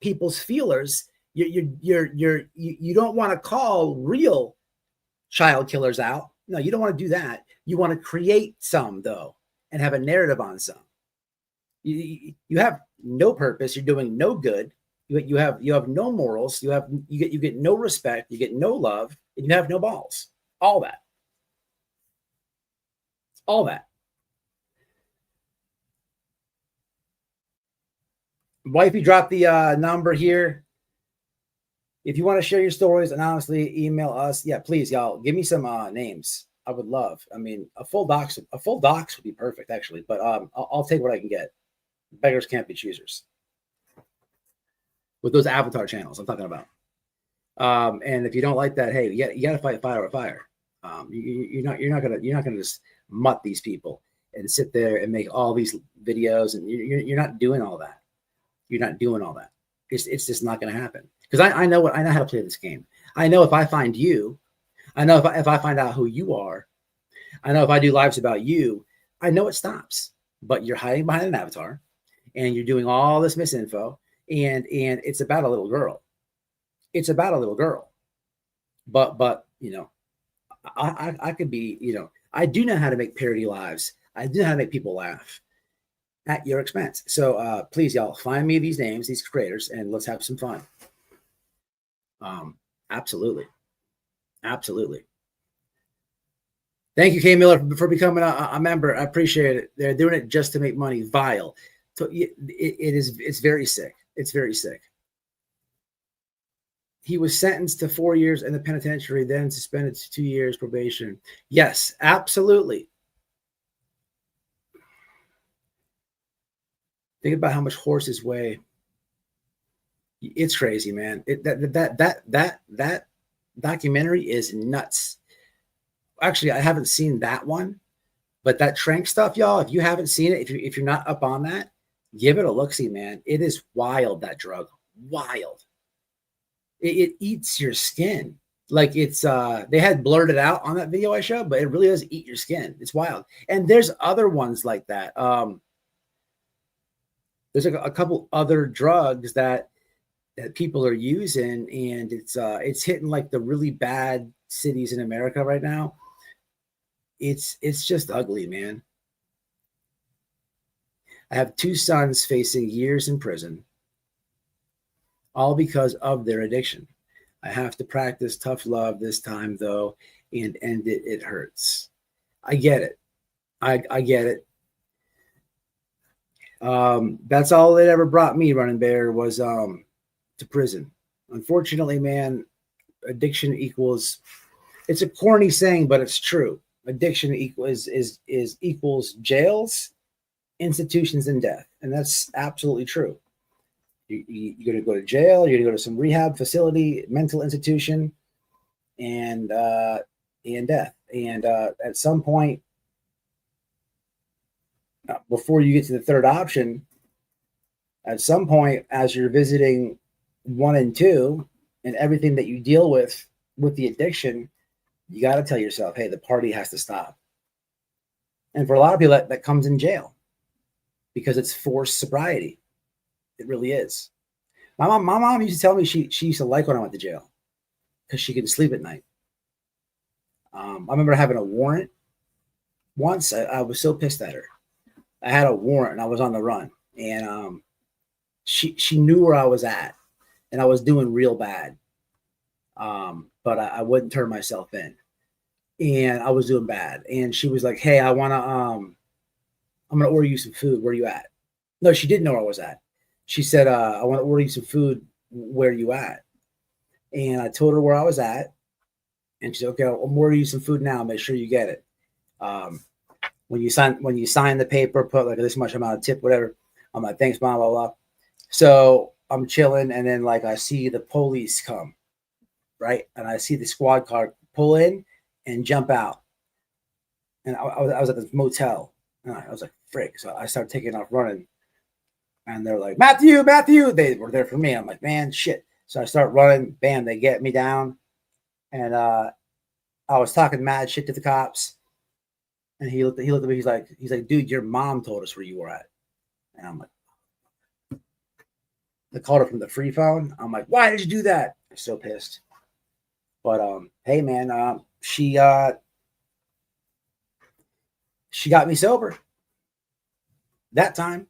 people's feelers. You don't want to call real child killers out. No, you don't want to do that. You want to create some though, and have a narrative on some. You have no purpose. You're doing no good. You have no morals. You get no respect. You get no love, and you have no balls. All that. All that. Wifey dropped the number here. If you want to share your stories and honestly email us, yeah, please, y'all, give me some names. I would love. I mean, a full docs would be perfect, actually. But I'll take what I can get. Beggars can't be choosers. With those avatar channels I'm talking about. And if you don't like that, hey, you got to fight fire with fire. You're not gonna just mutt these people and sit there and make all these videos, and you're not doing all that. You're not doing all that. It's just not going to happen. Because I know how to play this game. I know if I find you, I know if I find out who you are, I know if I do lives about you, I know it stops. But you're hiding behind an avatar, and you're doing all this misinfo, and it's about a little girl. It's about a little girl. But you know, I could be, you know, I do know how to make parody lives. I do know how to make people laugh at your expense. So please, y'all, find me these names, these creators, and let's have some fun. Absolutely. Absolutely. Thank you, K Miller, for becoming a member. I appreciate it. They're doing it just to make money. Vile. So it's very sick. It's very sick. He was sentenced to 4 years in the penitentiary, then suspended to 2 years probation. Yes, absolutely. Think about how much horses weigh. It's crazy, man. That documentary is nuts. Actually, I haven't seen that one, but that Trank stuff, y'all, if you haven't seen it, if you're not up on that, give it a look-see, man. It is wild, that drug. Wild. It eats your skin. Like it's they had blurred it out on that video I showed, but it really does eat your skin. It's wild. And there's other ones like that. There's a couple other drugs that people are using, and it's hitting like the really bad cities in America right now. It's just ugly, man. I have 2 sons facing years in prison, all because of their addiction. I have to practice tough love this time, though, and end it. It hurts. I get it. I get it. That's all it ever brought me, Running Bear, was to prison. Unfortunately, man, addiction equals, it's a corny saying, but it's true. Addiction equals jails, institutions, and death. And that's absolutely true. You're going to go to jail, you're going to go to some rehab facility, mental institution, and death. And at some point, before you get to the third option, at some point, as you're visiting 1 and 2, and everything that you deal with the addiction, you got to tell yourself, hey, the party has to stop. And for a lot of people, that comes in jail because it's forced sobriety. It really is. My mom used to tell me she used to like when I went to jail because she couldn't sleep at night. I remember having a warrant once. I was so pissed at her. I had a warrant and I was on the run, and she knew where I was at, and I was doing real bad. But I wouldn't turn myself in, and I was doing bad. And she was like, "Hey, I'm gonna order you some food. Where you at?" No, she didn't know where I was at. She said, "I want to order you some food. Where you at?" And I told her where I was at, and she said, "Okay, I'll order you some food now. Make sure you get it. When you sign the paper, put like this much amount of tip, whatever." I'm like, "Thanks, blah blah blah." So I'm chilling, and then like I see the police come, right, and I see the squad car pull in and jump out, and I was at this motel, and I was like, "Frick!" So I started taking off running, and they're like, Matthew. They were there for me. I'm like, "Man, shit!" So I start running. Bam! They get me down, and I was talking mad shit to the cops. And he looked at me. He's like, "Dude, your mom told us where you were at." And I'm like, I called her from the free phone. I'm like, "Why did you do that?" I'm so pissed. But hey, man, she got me sober that time.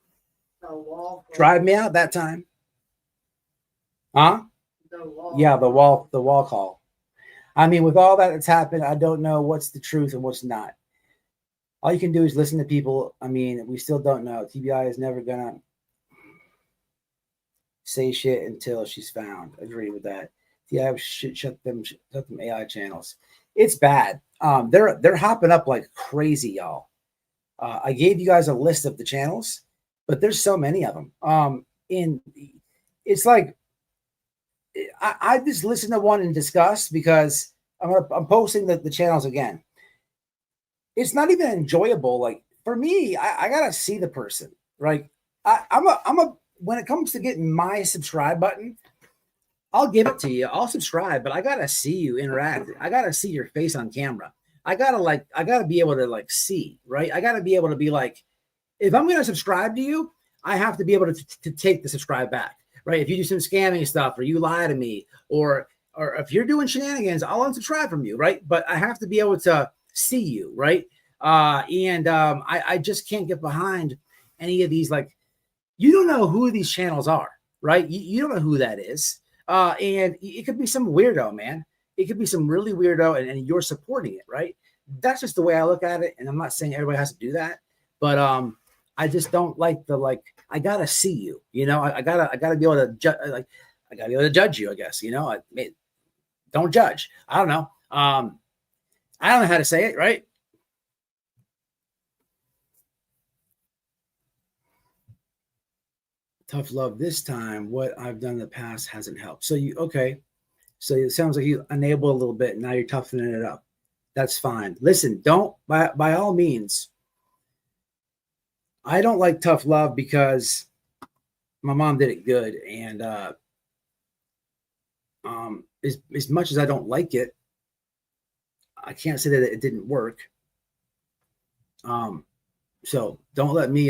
Drive me out that time. Huh? Yeah, the wall call. I mean, with all that that's happened, I don't know what's the truth and what's not. All you can do is listen to people. I mean, we still don't know. TBI is never gonna say shit until she's found. Agree with that. Yeah, should shut them AI channels. It's bad. They're hopping up like crazy, y'all. I gave you guys a list of the channels, but there's so many of them. And it's like I just listened to one in disgust because I'm posting the channels again. It's not even enjoyable. Like for me, I gotta see the person. Right? I'm a when it comes to getting my subscribe button, I'll give it to you. I'll subscribe, but I gotta see you interact. I gotta see your face on camera. I gotta be able to like see, right? I gotta be able to be like, if I'm gonna subscribe to you, I have to be able to take the subscribe back, right? If you do some scamming stuff or you lie to me or if you're doing shenanigans, I'll unsubscribe from you, right? But I have to be able to see you, right? I just can't get behind any of these. Like, you don't know who these channels are, right? You don't know who that is. And it could be some weirdo, man. It could be some really weirdo, and you're supporting it, right? That's just the way I look at it. And I'm not saying everybody has to do that, but I just don't like I gotta see you, I gotta be able to I gotta be able to judge you, I guess, don't judge. I don't know. I don't know how to say it, right? Tough love this time. What I've done in the past hasn't helped. So So it sounds like you enabled a little bit. Now you're toughening it up. That's fine. Listen, don't by all means. I don't like tough love because my mom did it good, and as much as I don't like it, I can't say that it didn't work. So don't let me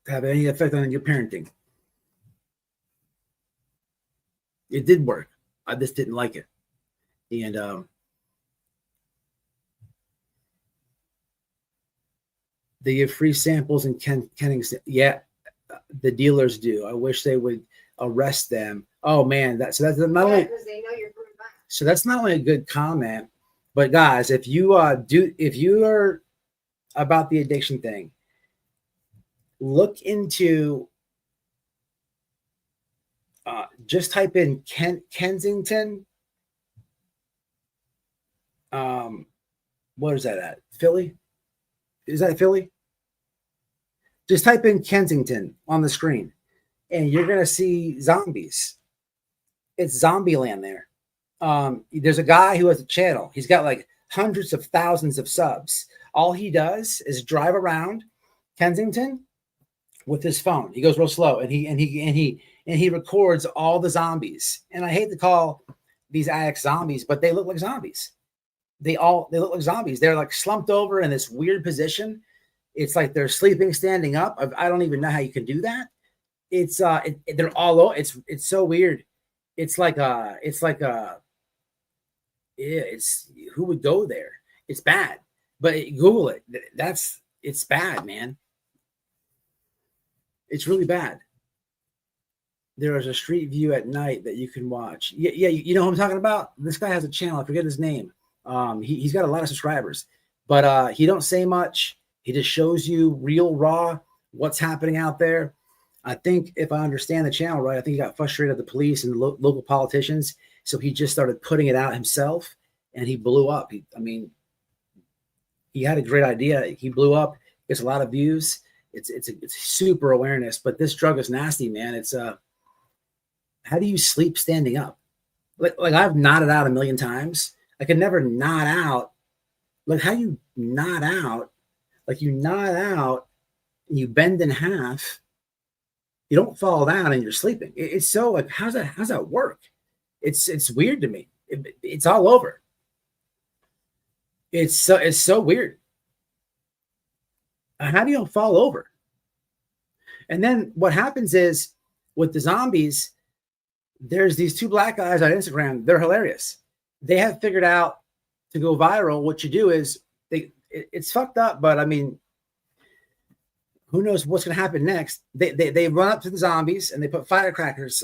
have any effect on your parenting. It did work. I just didn't like it. And they give free samples in Kennington. Yeah, the dealers do. I wish they would arrest them. Oh man, that's not only because they know you're coming back. so that's not only a good comment, but guys, if you are about the addiction thing, look into just type in Kensington. What is that at? Philly? Is that Philly? Just type in Kensington on the screen, and you're gonna see zombies. It's zombie land there. There's a guy who has a channel. He's got like hundreds of thousands of subs. All he does is drive around Kensington with his phone. He goes real slow, and he records all the zombies. And I hate to call these addicts zombies, but they look like zombies. They look like zombies. They're like slumped over in this weird position. It's like they're sleeping, standing up. I don't even know how you can do that. It's they're all over. It's so weird. It's who would go there? It's bad. But Google it. It's bad, man. It's really bad. There is a street view at night that you can watch. Yeah, you know who I'm talking about? This guy has a channel. I forget his name. He's got a lot of subscribers, but he don't say much. He just shows you real raw what's happening out there. I think if I understand the channel right, I think he got frustrated at the police and the local politicians, so he just started putting it out himself, and he blew up. He had a great idea. He blew up. Gets a lot of views. It's super awareness, but this drug is nasty, man. It's how do you sleep standing up? Like I've nodded out a million times. I could never nod out. Like how you nod out, like you nod out and you bend in half. You don't fall down and you're sleeping. It's so like, how's that work? It's weird to me. It's all over. It's so weird. How do you fall over? And then what happens is with the zombies, there's these two black guys on Instagram. They're hilarious. They have figured out to go viral. What you do is it's fucked up, but I mean, who knows what's going to happen next? They run up to the zombies and they put firecrackers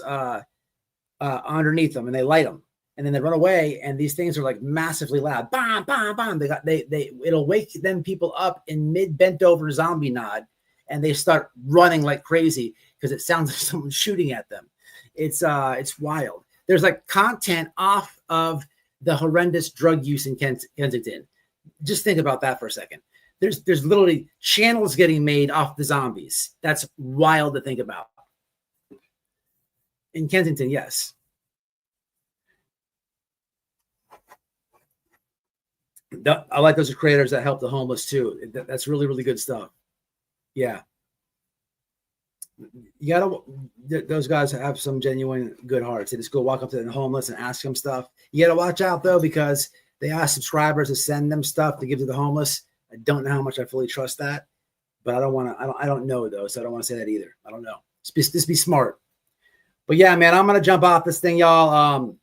underneath them and they light them, and then they run away. And these things are like massively loud. Bam, bam, bam. It'll wake them people up in mid bent over zombie nod, and they start running like crazy because it sounds like someone's shooting at them. It's wild. There's like content off of the horrendous drug use in Kensington. Just think about that for a second. There's literally channels getting made off the zombies. That's wild to think about. In Kensington, yes. I like those creators that help the homeless too. That's really, really good stuff. Yeah. You gotta, those guys have some genuine good hearts. They just go walk up to the homeless and ask them stuff. You gotta watch out though, because they ask subscribers to send them stuff to give to the homeless. I don't know how much I fully trust that, but I don't know though. So I don't want to say that either. I don't know. Just be smart. But yeah, man, I'm going to jump off this thing, y'all.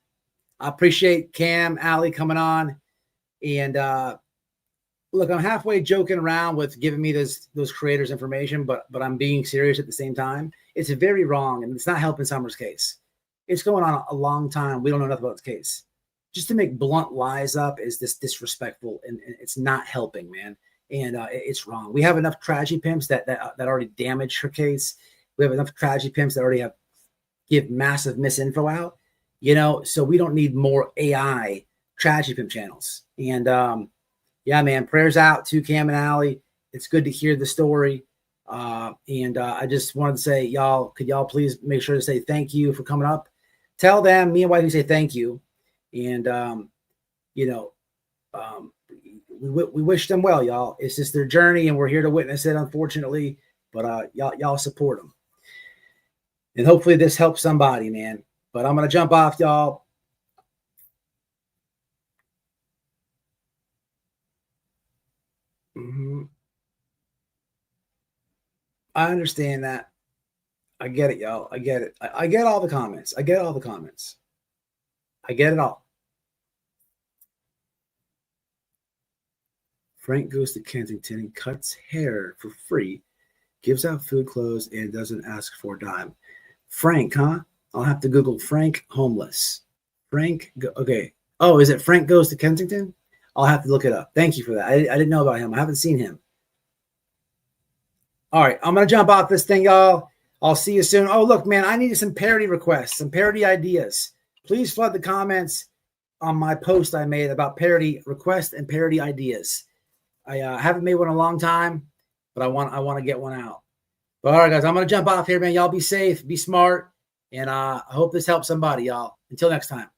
I appreciate Cam, Allie coming on. And look, I'm halfway joking around with giving me those creators information, but I'm being serious at the same time. It's very wrong, and it's not helping Summer's case. It's going on a long time. We don't know nothing about the case. Just to make blunt lies up is this disrespectful, and it's not helping, man. And it's wrong. We have enough tragedy pimps that already damaged her case. We have enough tragedy pimps that already give massive misinfo out, you know, so we don't need more AI tragedy pimp channels. And yeah, man, prayers out to Cam and Allie. It's good to hear the story. And I just wanted to say, y'all, could y'all please make sure to say thank you for coming up? Tell them, me and wifey say thank you. And, you know, we wish them well, y'all. It's just their journey, and we're here to witness it, unfortunately. But y'all support them. And hopefully this helps somebody, man. But I'm going to jump off, y'all. I understand that. I get it, y'all. I get it. I get all the comments. I get all the comments. I get it all. Frank goes to Kensington and cuts hair for free, gives out food, clothes, and doesn't ask for a dime. Frank, huh? I'll have to Google Frank homeless. Frank, okay. Oh, is it Frank goes to Kensington? I'll have to look it up. Thank you for that. I didn't know about him. I haven't seen him. All right, I'm going to jump off this thing, y'all. I'll see you soon. Oh, look, man, I needed some parody requests, some parody ideas. Please flood the comments on my post I made about parody requests and parody ideas. I haven't made one in a long time, but I want to get one out. But all right, guys, I'm going to jump off here, man. Y'all be safe, be smart, and I hope this helps somebody, y'all. Until next time.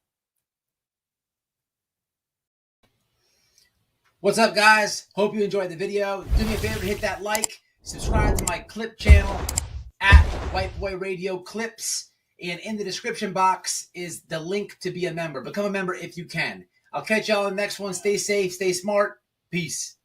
What's up, guys? Hope you enjoyed the video. Do me a favor, hit that like, subscribe to my clip channel at White Boy Radio Clips, and in the description box is the link to be a member. Become a member if you can. I'll catch y'all in the next one. Stay safe, stay smart. Peace.